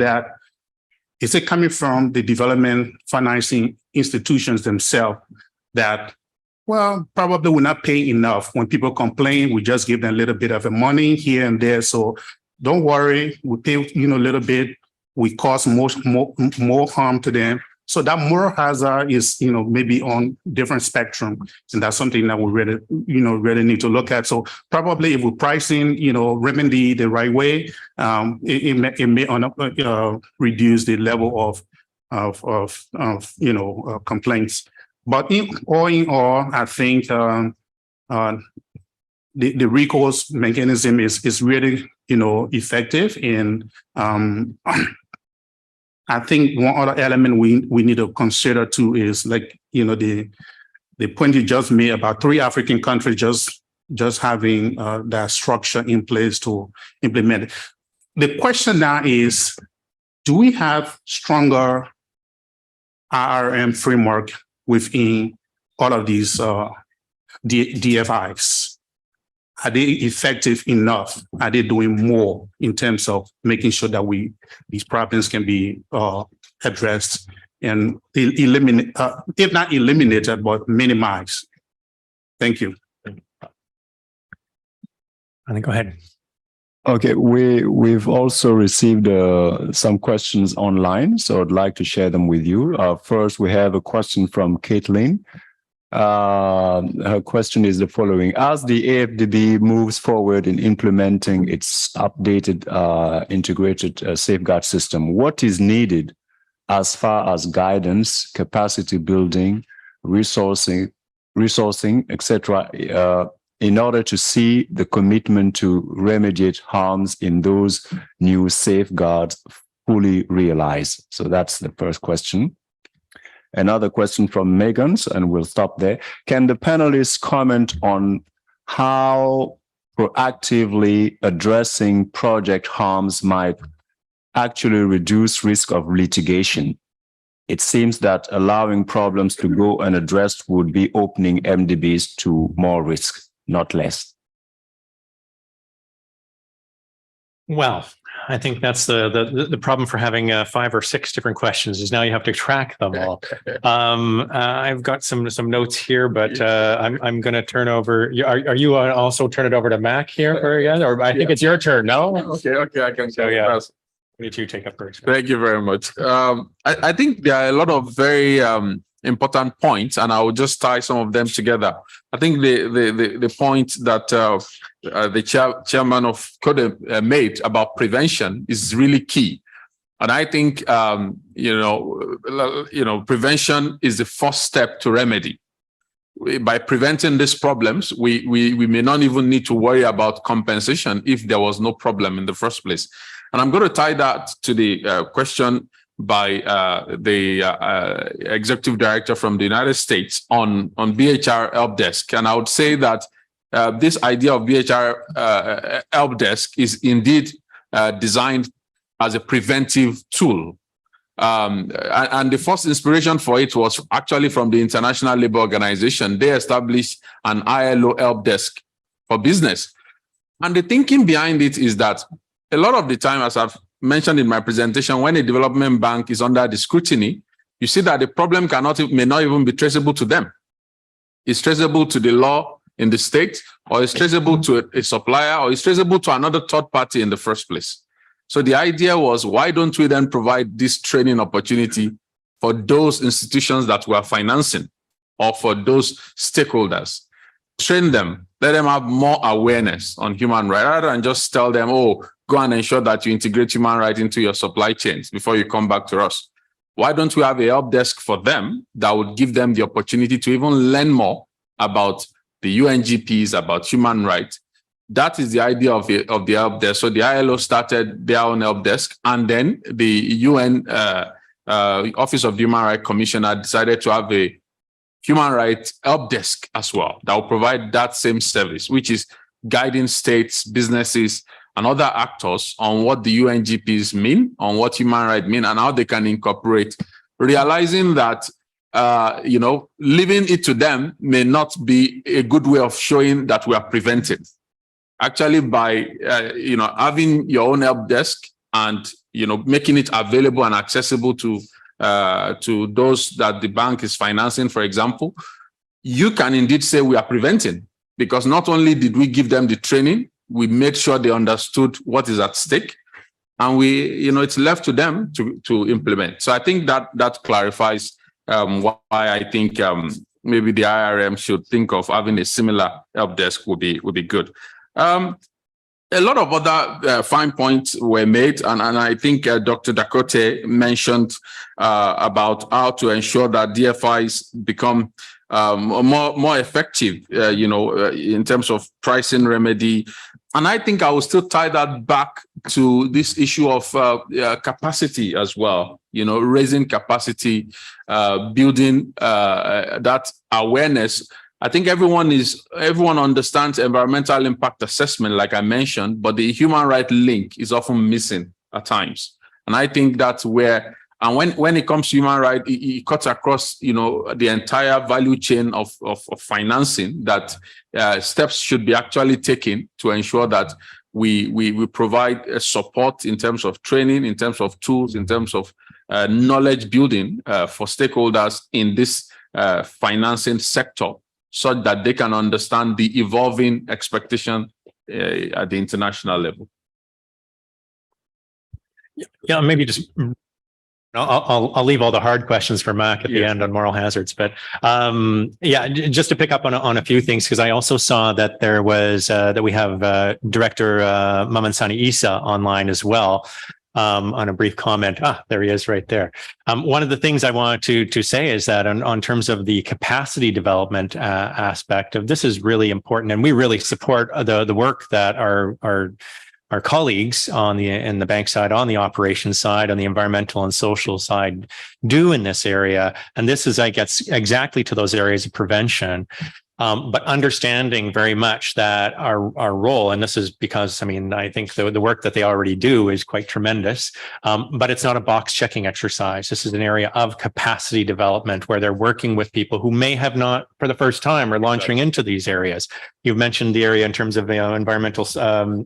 coming from the development financing institutions themselves that, well, probably we're not paying enough. When people complain, we just give them a little bit of money here and there. So don't worry, we pay, a little bit. We cause more harm to them. So that moral hazard is, maybe on different spectrum. And that's something that we really, really need to look at. So probably if we're pricing, remedy the right way, it may reduce the level of complaints. But in all, I think the recourse mechanism is really, effective. And I think one other element we need to consider too is like, the point you just made about 3 African countries just having that structure in place to implement it. The question now is, do we have stronger IRM framework within all of these DFIs? Are they effective enough? Are they doing more in terms of making sure that these problems can be addressed and eliminate, if not eliminated, but minimized? Thank you. I think go ahead. Okay, we've also received some questions online, so I'd like to share them with you. First, we have a question from Caitlin. Her question is the following: as the AFDB moves forward in implementing its updated integrated safeguard system, what is needed as far as guidance, capacity building, resourcing, etc., in order to see the commitment to remediate harms in those new safeguards fully realized? So that's the first question. Another question from Megan, and we'll stop there. Can the panelists comment on how proactively addressing project harms might actually reduce risk of litigation? It seems that allowing problems to go unaddressed would be opening MDBs to more risk, not less. Well, I think that's the problem for having 5 or 6 different questions is now you have to track them all. I've got some notes here, but I'm going to turn over. Are you also turn it over to Mac here, or I think it's your turn? No. Okay, I can. So yeah, need you take up first. Thank you very much. I think there are a lot of very important points, and I will just tie some of them together. I think the point that the chairman of CODE made about prevention is really key, and I think prevention is the first step to remedy. By preventing these problems, we may not even need to worry about compensation if there was no problem in the first place. And I'm going to tie that to the question by the executive director from the United States on BHR help desk. And I would say that this idea of BHR help desk is indeed designed as a preventive tool. And the first inspiration for it was actually from the International Labour Organization. They established an ILO help desk for business. And the thinking behind it is that a lot of the time, as I've mentioned in my presentation, when a development bank is under the scrutiny, you see that the problem may not even be traceable to them. It's traceable to the law in the state, or it's traceable to a supplier, or it's traceable to another third party in the first place. So the idea was, why don't we then provide this training opportunity for those institutions that we're financing, or for those stakeholders? Train them, let them have more awareness on human rights, rather than just tell them, oh, go and ensure that you integrate human rights into your supply chains before you come back to us. Why don't we have a help desk for them that would give them the opportunity to even learn more about the UNGPs, about human rights? That is the idea of the help desk. So the ILO started their own help desk, and then the UN Office of Human Rights Commissioner decided to have a human rights help desk as well that will provide that same service, which is guiding states, businesses, and other actors on what the UNGPs mean, on what human rights mean, and how they can incorporate, realizing that leaving it to them may not be a good way of showing that we are preventing. Actually, by having your own help desk and making it available and accessible to those that the bank is financing, for example, you can indeed say we are preventing, because not only did we give them the training, we made sure they understood what is at stake, and it's left to them to implement. So I think that clarifies why I think maybe the IRM should think of having a similar help desk would be good. A lot of other fine points were made, and I think Dr. Dakote mentioned about how to ensure that DFIs become more effective, in terms of pricing remedy. And I think I will still tie that back to this issue of capacity as well, raising capacity, building that awareness. I think everyone understands environmental impact assessment, like I mentioned, but the human rights link is often missing at times. And I think that's where, and when it comes to human rights, it cuts across, the entire value chain of financing, that steps should be actually taken to ensure that we provide support in terms of training, in terms of tools, in terms of knowledge building for stakeholders in this financing sector, so that they can understand the evolving expectation at the international level. Yeah, maybe just I'll leave all the hard questions for Mac at the end on moral hazards, but just to pick up on a few things, because I also saw that there was that we have Director Mamansani Issa online as well. On a brief comment. There he is right there. One of the things I wanted to say is that on terms of the capacity development aspect of this is really important, and we really support the work that our colleagues in the bank side, on the operations side, on the environmental and social side do in this area. And this is, I guess, exactly to those areas of prevention. But understanding very much that our role, and this is because, I think the work that they already do is quite tremendous, but it's not a box checking exercise. This is an area of capacity development where they're working with people who may have not for the first time or launching into these areas. You've mentioned the area in terms of environmental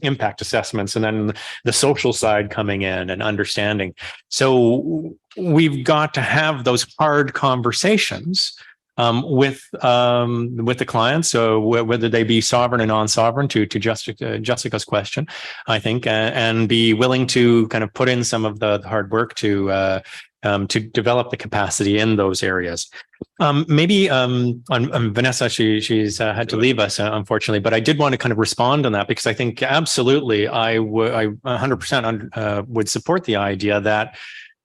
impact assessments, and then the social side coming in and understanding. So we've got to have those hard conversations with the clients, so whether they be sovereign and non-sovereign, to Jessica's question, I think, and be willing to kind of put in some of the hard work to develop the capacity in those areas. Maybe on Vanessa, she's had to leave us, unfortunately, but I did want to kind of respond on that, because I think absolutely I 100% would support the idea that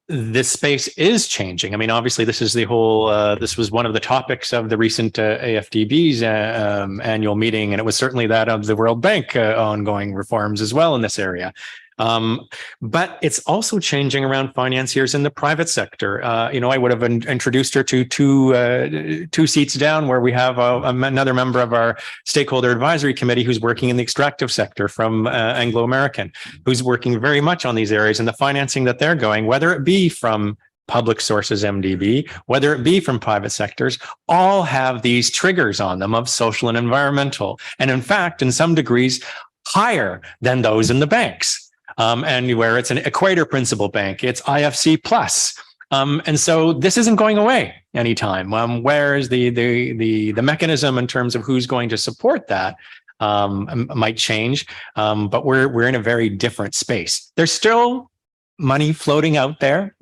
this space is changing. Obviously, this is the whole, this was one of the topics of the recent AFDB's annual meeting, and it was certainly that of the World Bank ongoing reforms as well in this area. But it's also changing around financiers in the private sector. I would have introduced her to two seats down, where we have another member of our stakeholder advisory committee who's working in the extractive sector from Anglo American, who's working very much on these areas and the financing that they're going, whether it be from public sources, MDB, whether it be from private sectors, all have these triggers on them of social and environmental, and in fact, in some degrees, higher than those in the banks. And where it's an Equator Principal Bank, it's IFC plus. And so this isn't going away anytime. Whereas the mechanism in terms of who's going to support that might change, but we're in a very different space. There's still money floating out there,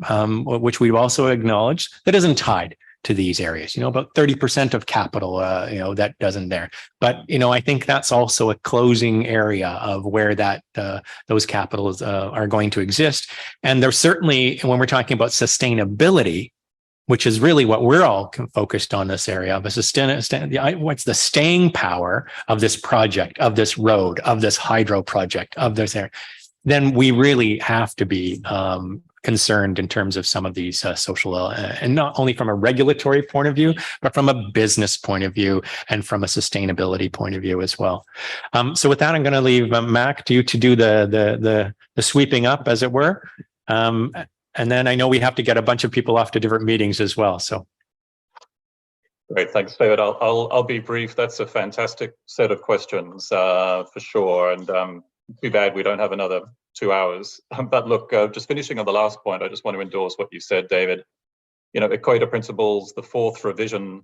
which we've also acknowledged, that isn't tied to these areas, about 30% of capital, that doesn't there. But, I think that's also a closing area of where that those capitals are going to exist. And there's certainly, when we're talking about sustainability, which is really what we're all focused on this area of, what's the staying power of this project, of this road, of this hydro project, of this area, then we really have to be concerned in terms of some of these social, and not only from a regulatory point of view, but from a business point of view and from a sustainability point of view as well. So with that, I'm going to leave Mac to do the sweeping up, as it were. And then I know we have to get a bunch of people off to different meetings as well. So. Great, thanks, David. I'll be brief. That's a fantastic set of questions for sure, and too bad we don't have another 2 hours. But look, just finishing on the last point, I just want to endorse what you said, David. You know, Equator Principles, the fourth revision,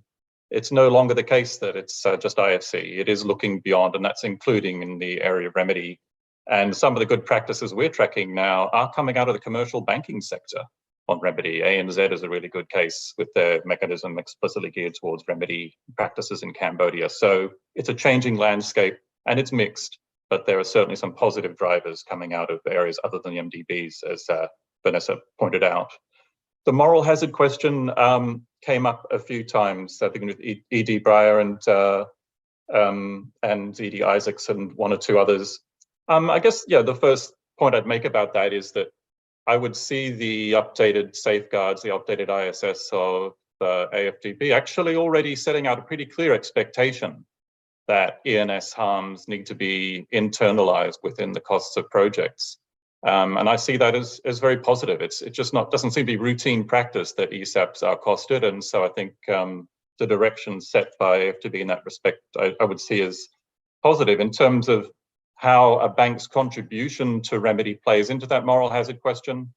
it's no longer the case that it's just IFC. It is looking beyond, and that's including in the area of remedy. And some of the good practices we're tracking now are coming out of the commercial banking sector on remedy. ANZ is a really good case with their mechanism explicitly geared towards remedy practices in Cambodia. So it's a changing landscape and it's mixed, but there are certainly some positive drivers coming out of areas other than the MDBs, as Vanessa pointed out. The moral hazard question came up a few times, I think with E.D. Breyer and E.D. Isaacs and one or two others. I guess, yeah, the first point I'd make about that is that I would see the updated safeguards, the updated ISS of AFDB actually already setting out a pretty clear expectation that ENS harms need to be internalized within the costs of projects. And I see that as very positive. It just doesn't seem to be routine practice that ESAPs are costed. And so I think the direction set by AFDB in that respect, I would see as positive in terms of how a bank's contribution to remedy plays into that moral hazard question.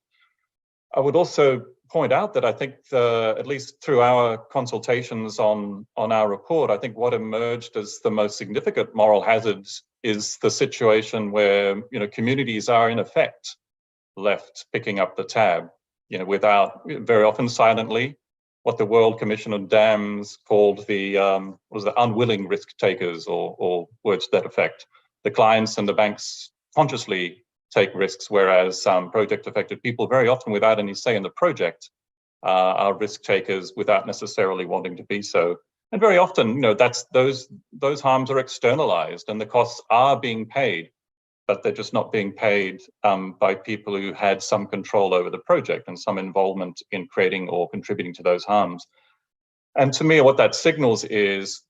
I would also point out that I think at least through our consultations on our report, I think what emerged as the most significant moral hazards is the situation where, you know, communities are in effect left picking up the tab, you know, without, very often silently, what the World Commission on Dams called the unwilling risk takers, or words to that effect. The clients and the banks consciously take risks, whereas project affected people, very often without any say in the project, are risk takers without necessarily wanting to be so. And very often, you know, those harms are externalized and the costs are being paid, but they're just not being paid by people who had some control over the project and some involvement in creating or contributing to those harms. And to me, what that signals is,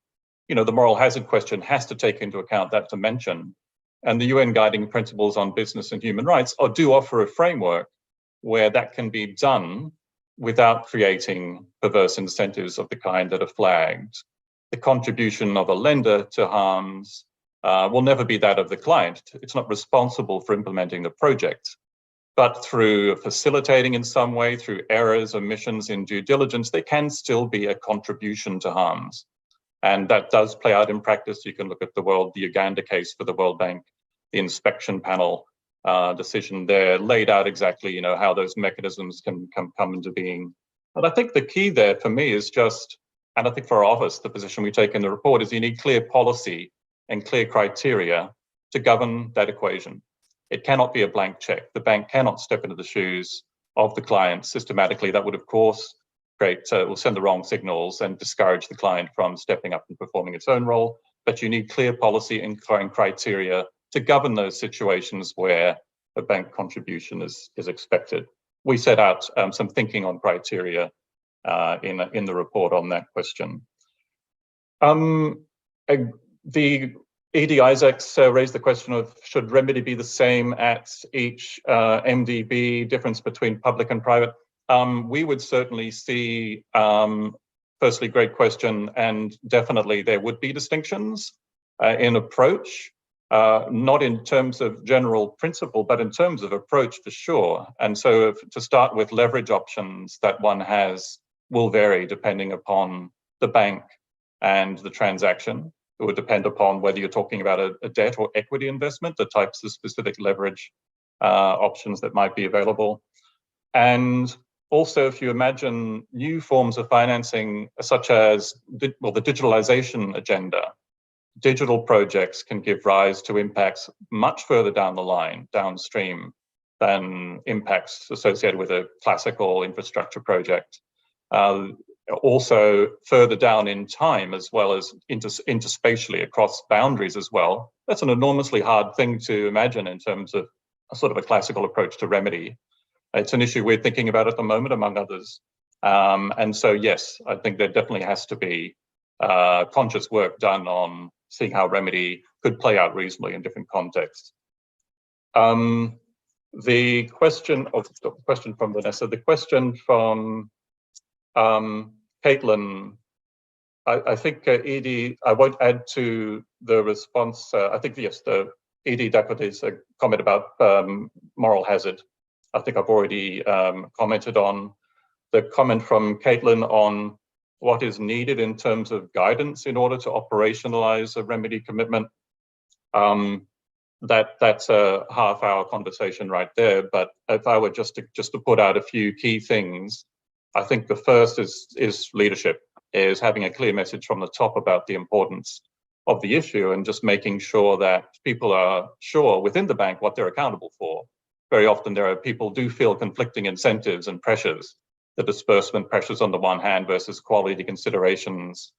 you know, the moral hazard question has to take into account that dimension. And the UN Guiding Principles on Business and Human Rights do offer a framework where that can be done without creating perverse incentives of the kind that are flagged. The contribution of a lender to harms will never be that of the client. It's not responsible for implementing the project, but through facilitating in some way, through errors, omissions in due diligence, there can still be a contribution to harms. And that does play out in practice. You can look at the Uganda case for the World Bank, the inspection panel decision there laid out exactly, you know, how those mechanisms can come into being. But I think the key there for me is just, and I think for our office, the position we take in the report is you need clear policy and clear criteria to govern that equation. It cannot be a blank check. The bank cannot step into the shoes of the client systematically. That would, of course, will send the wrong signals and discourage the client from stepping up and performing its own role. But you need clear policy and criteria to govern those situations where a bank contribution is expected. We set out some thinking on criteria in the report on that question. The E.D. Isaacs raised the question of should remedy be the same at each MDB, difference between public and private. We would certainly see, firstly, great question, and definitely there would be distinctions in approach, not in terms of general principle, but in terms of approach for sure. And so to start with, leverage options that one has will vary depending upon the bank and the transaction. It would depend upon whether you're talking about a debt or equity investment, the types of specific leverage options that might be available. And also, if you imagine new forms of financing, such as the digitalization agenda, digital projects can give rise to impacts much further down the line, downstream, than impacts associated with a classical infrastructure project. Also further down in time, as well as interspatially across boundaries as well. That's an enormously hard thing to imagine in terms of a sort of a classical approach to remedy. It's an issue we're thinking about at the moment, among others. And so, yes, I think there definitely has to be conscious work done on seeing how remedy could play out reasonably in different contexts. The question from Vanessa, the question from Caitlin, I think Edie, I won't add to the response. I think, yes, the Edie Dakota's comment about moral hazard. I think I've already commented on the comment from Caitlin on what is needed in terms of guidance in order to operationalize a remedy commitment. That's a half-hour conversation right there. But if I were just to put out a few key things, I think the first is leadership, is having a clear message from the top about the importance of the issue and just making sure that people are sure within the bank what they're accountable for. Very often people do feel conflicting incentives and pressures, the disbursement pressures on the one hand versus quality considerations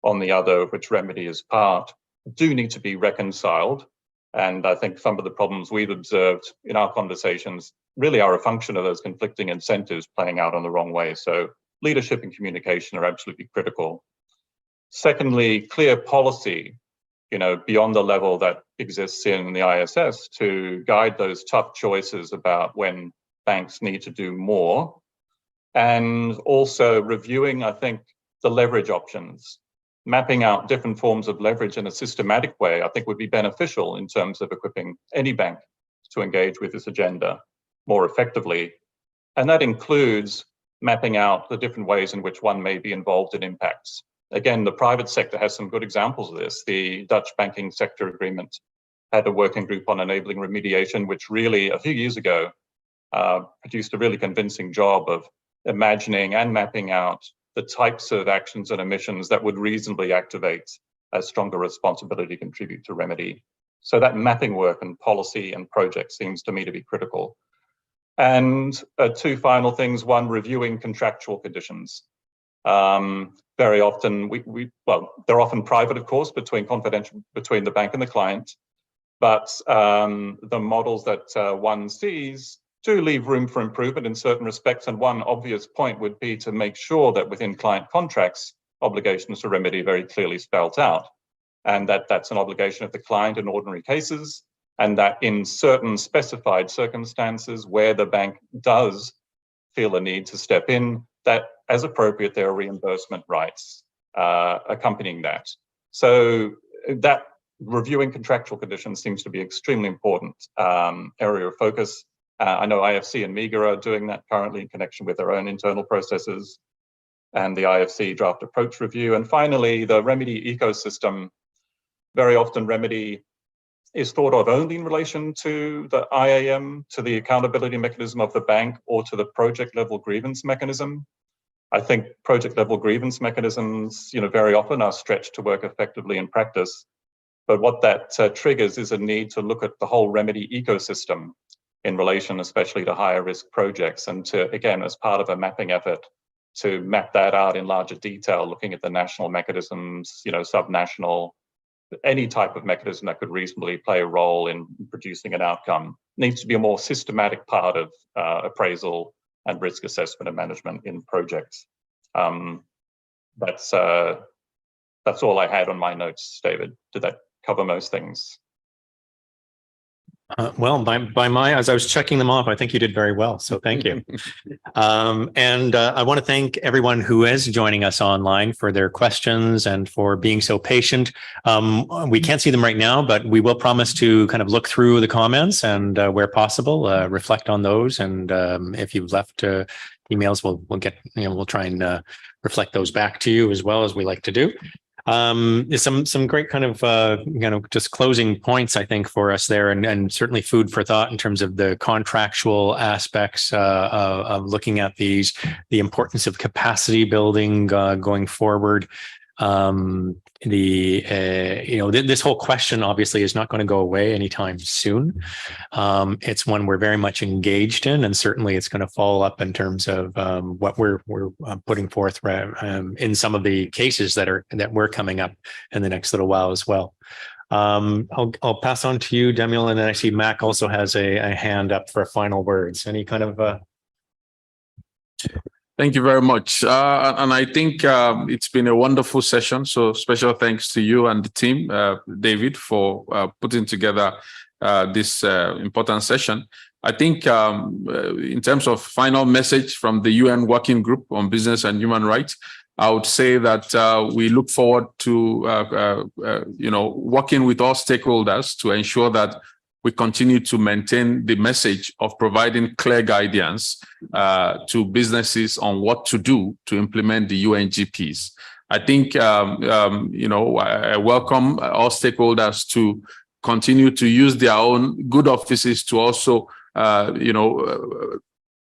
on the other, of which remedy is part, do need to be reconciled. And I think some of the problems we've observed in our conversations really are a function of those conflicting incentives playing out on the wrong way. So leadership and communication are absolutely critical. Secondly, clear policy, beyond the level that exists in the ISS to guide those tough choices about when banks need to do more. And also reviewing, I think, the leverage options. Mapping out different forms of leverage in a systematic way, I think would be beneficial in terms of equipping any bank to engage with this agenda more effectively. And that includes mapping out the different ways in which one may be involved in impacts. Again, the private sector has some good examples of this. The Dutch banking sector agreement had a working group on enabling remediation, which really, a few years ago, produced a really convincing job of imagining and mapping out the types of actions and emissions that would reasonably activate a stronger responsibility to contribute to remedy. So that mapping work and policy and project seems to me to be critical. And two final things. One, reviewing contractual conditions. Very often, they're often private, of course, confidential between the bank and the client, but the models that one sees do leave room for improvement in certain respects. And one obvious point would be to make sure that within client contracts, obligations to remedy are very clearly spelled out, and that's an obligation of the client in ordinary cases, and that in certain specified circumstances where the bank does feel a need to step in, that as appropriate, there are reimbursement rights accompanying that. So that reviewing contractual conditions seems to be extremely important area of focus. I know IFC and MEGA are doing that currently in connection with their own internal processes and the IFC draft approach review. And finally, the remedy ecosystem. Very often remedy is thought of only in relation to the IAM, to the accountability mechanism of the bank, or to the project level grievance mechanism. I think project level grievance mechanisms, very often are stretched to work effectively in practice. But what that triggers is a need to look at the whole remedy ecosystem in relation especially to higher risk projects, and to, again, as part of a mapping effort, to map that out in larger detail, looking at the national mechanisms, subnational, any type of mechanism that could reasonably play a role in producing an outcome needs to be a more systematic part of appraisal and risk assessment and management in projects. That's all I had on my notes, David. Did that cover most things? Well, as I was checking them off, I think you did very well. So thank you. And I want to thank everyone who is joining us online for their questions and for being so patient. We can't see them right now, but we will promise to kind of look through the comments and where possible, reflect on those. And if you've left emails, we'll try and reflect those back to you as well, as we like to do. Some great kind of just closing points, I think, for us there, and certainly food for thought in terms of the contractual aspects of looking at the importance of capacity building going forward. This whole question obviously is not going to go away anytime soon. It's one we're very much engaged in, and certainly it's going to follow up in terms of what we're putting forth in some of the cases that we're coming up in the next little while as well. I'll pass on to you, Demiel, and then I see Mac also has a hand up for final words. Any kind of Thank you very much. And I think it's been a wonderful session. So special thanks to you and the team, David, for putting together this important session. I think in terms of final message from the UN Working Group on Business and Human Rights, I would say that we look forward to working with all stakeholders to ensure that we continue to maintain the message of providing clear guidance to businesses on what to do to implement the UNGPs. I think, I welcome all stakeholders to continue to use their own good offices to also,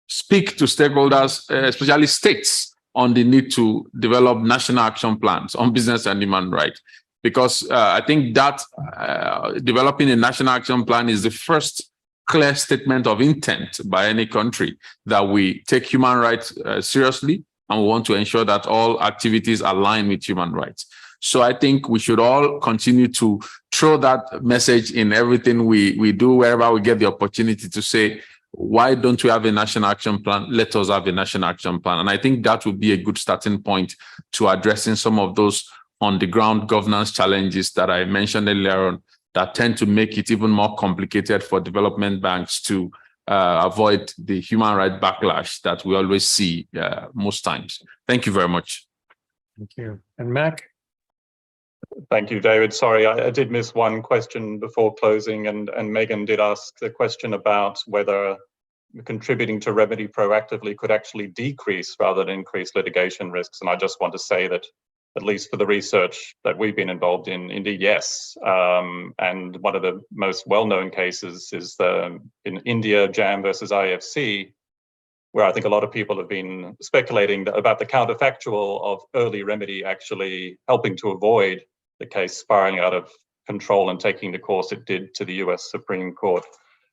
speak to stakeholders, especially states, on the need to develop national action plans on business and human rights. Because I think that developing a national action plan is the first clear statement of intent by any country that we take human rights seriously, and we want to ensure that all activities align with human rights. So I think we should all continue to throw that message in everything we do, wherever we get the opportunity to say, why don't we have a national action plan? Let us have a national action plan. And I think that would be a good starting point to addressing some of those on the ground governance challenges that I mentioned earlier on that tend to make it even more complicated for development banks to avoid the human rights backlash that we always see most times. Thank you very much. Thank you. And Mac? Thank you, David. Sorry, I did miss one question before closing, and Megan did ask the question about whether contributing to remedy proactively could actually decrease rather than increase litigation risks. And I just want to say that, at least for the research that we've been involved in, indeed, yes. And one of the most well-known cases is in India, JAM versus IFC, where I think a lot of people have been speculating about the counterfactual of early remedy actually helping to avoid the case spiraling out of control and taking the course it did to the US Supreme Court.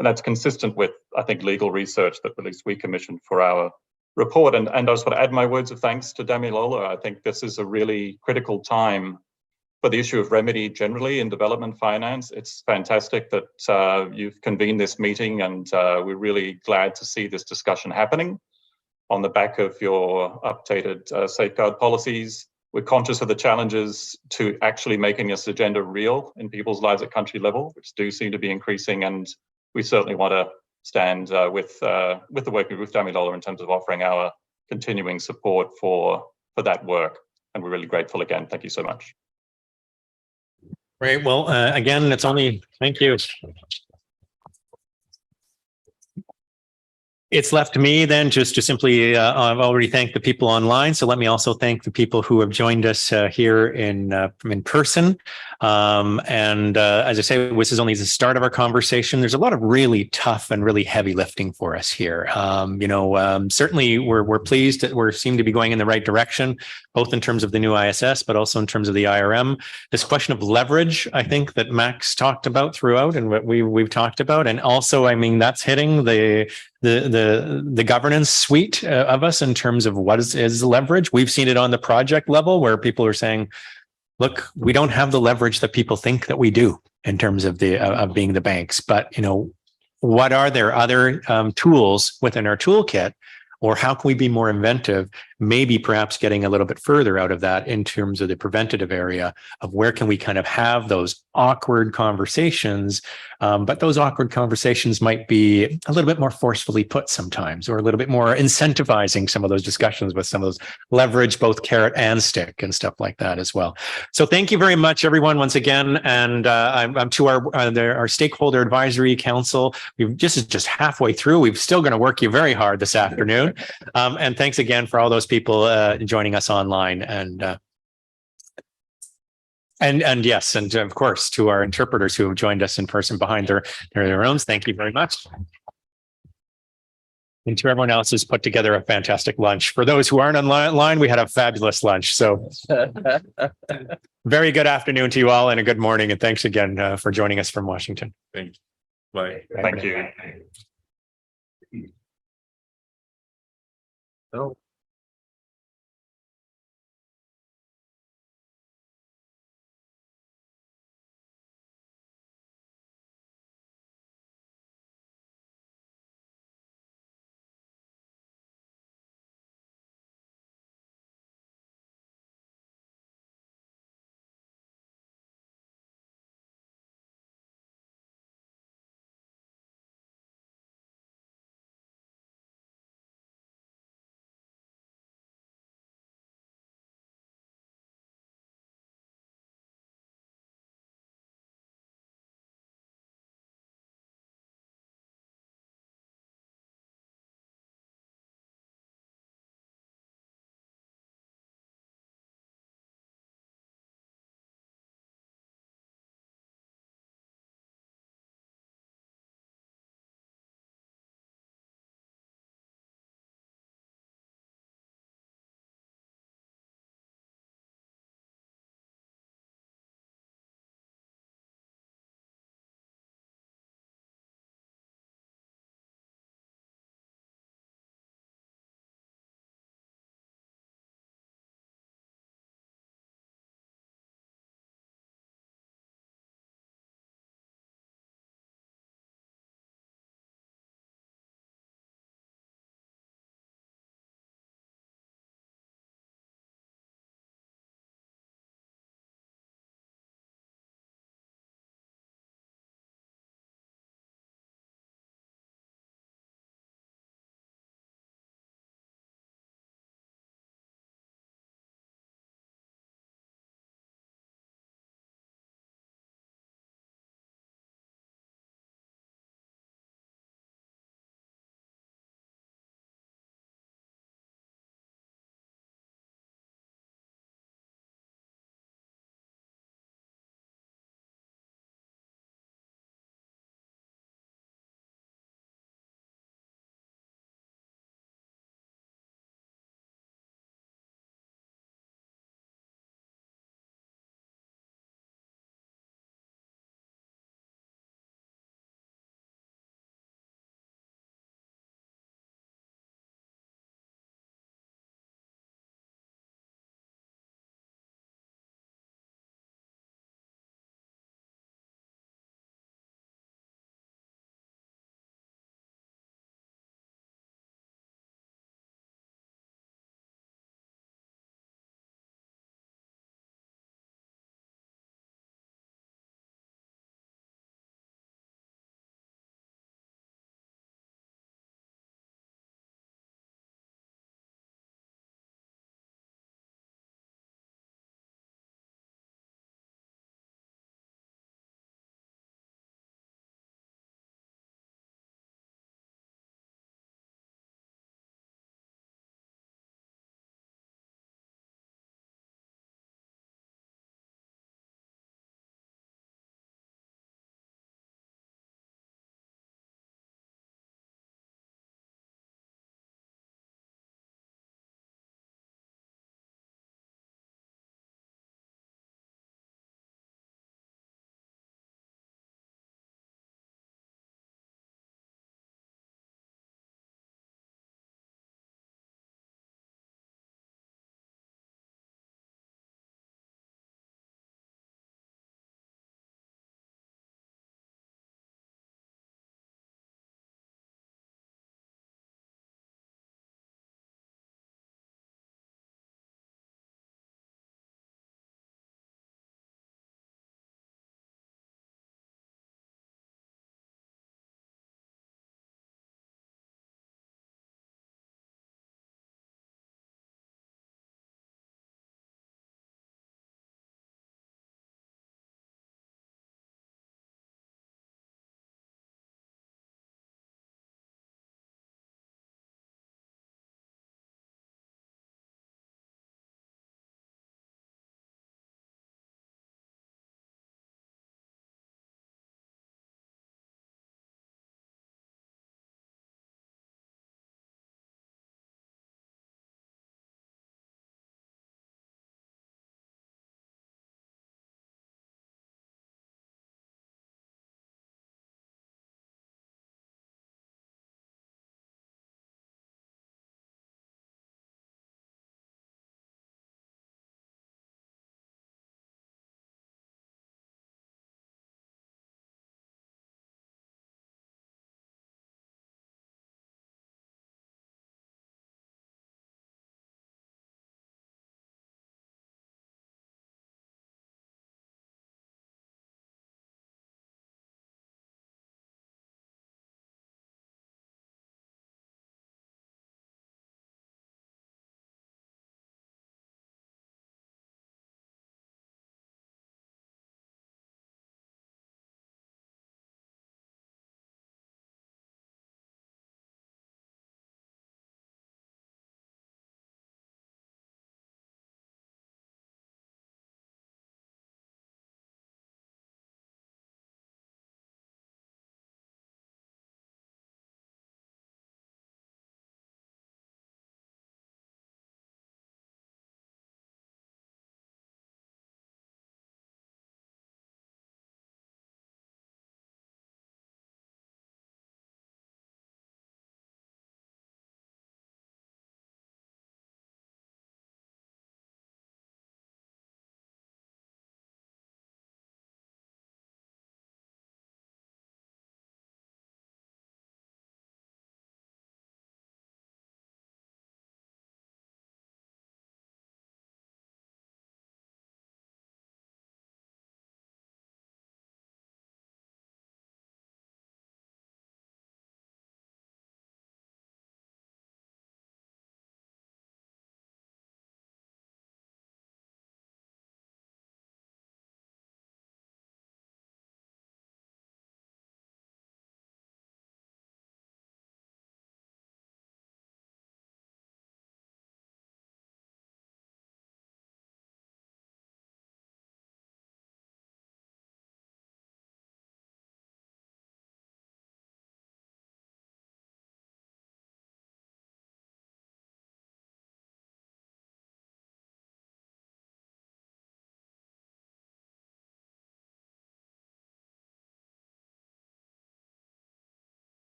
And that's consistent with, I think, legal research that at least we commissioned for our report. And I just want to add my words of thanks to Damilola. I think this is a really critical time for the issue of remedy generally in development finance. It's fantastic that you've convened this meeting, and we're really glad to see this discussion happening on the back of your updated safeguard policies. We're conscious of the challenges to actually making this agenda real in people's lives at country level, which do seem to be increasing, and we certainly want to stand with the work with Damilola in terms of offering our continuing support for that work. And we're really grateful again. Thank you so much. Great. Well, again, thank you. It's left to me then just to simply, I've already thanked the people online. So let me also thank the people who have joined us here in person. As I say, this is only the start of our conversation. There's a lot of really tough and really heavy lifting for us here. Certainly we're pleased that we seem to be going in the right direction, both in terms of the new ISS, but also in terms of the IRM. This question of leverage, I think that Max talked about throughout and what we've talked about. And also, I mean, that's hitting the governance suite of us in terms of what is leverage. We've seen it on the project level where people are saying, look, we don't have the leverage that people think that we do in terms of of being the banks. But, what are there other tools within our toolkit, or how can we be more inventive, maybe perhaps getting a little bit further out of that in terms of the preventative area of where can we kind of have those awkward conversations, but those awkward conversations might be a little bit more forcefully put sometimes, or a little bit more incentivizing some of those discussions with some of those leverage, both carrot and stick and stuff like that as well. So thank you very much, everyone, once again. And I'm to our stakeholder advisory council. We've just halfway through. We're still going to work you very hard this afternoon. And thanks again for all those people joining us online, and yes, and of course to our interpreters who have joined us in person behind their rooms. Thank you very much. And to everyone else who's put together a fantastic lunch. For those who aren't online, we had a fabulous lunch. So very good afternoon to you all, and a good morning. And thanks again for joining us from Washington. Thank you. Bye. Thank you. No.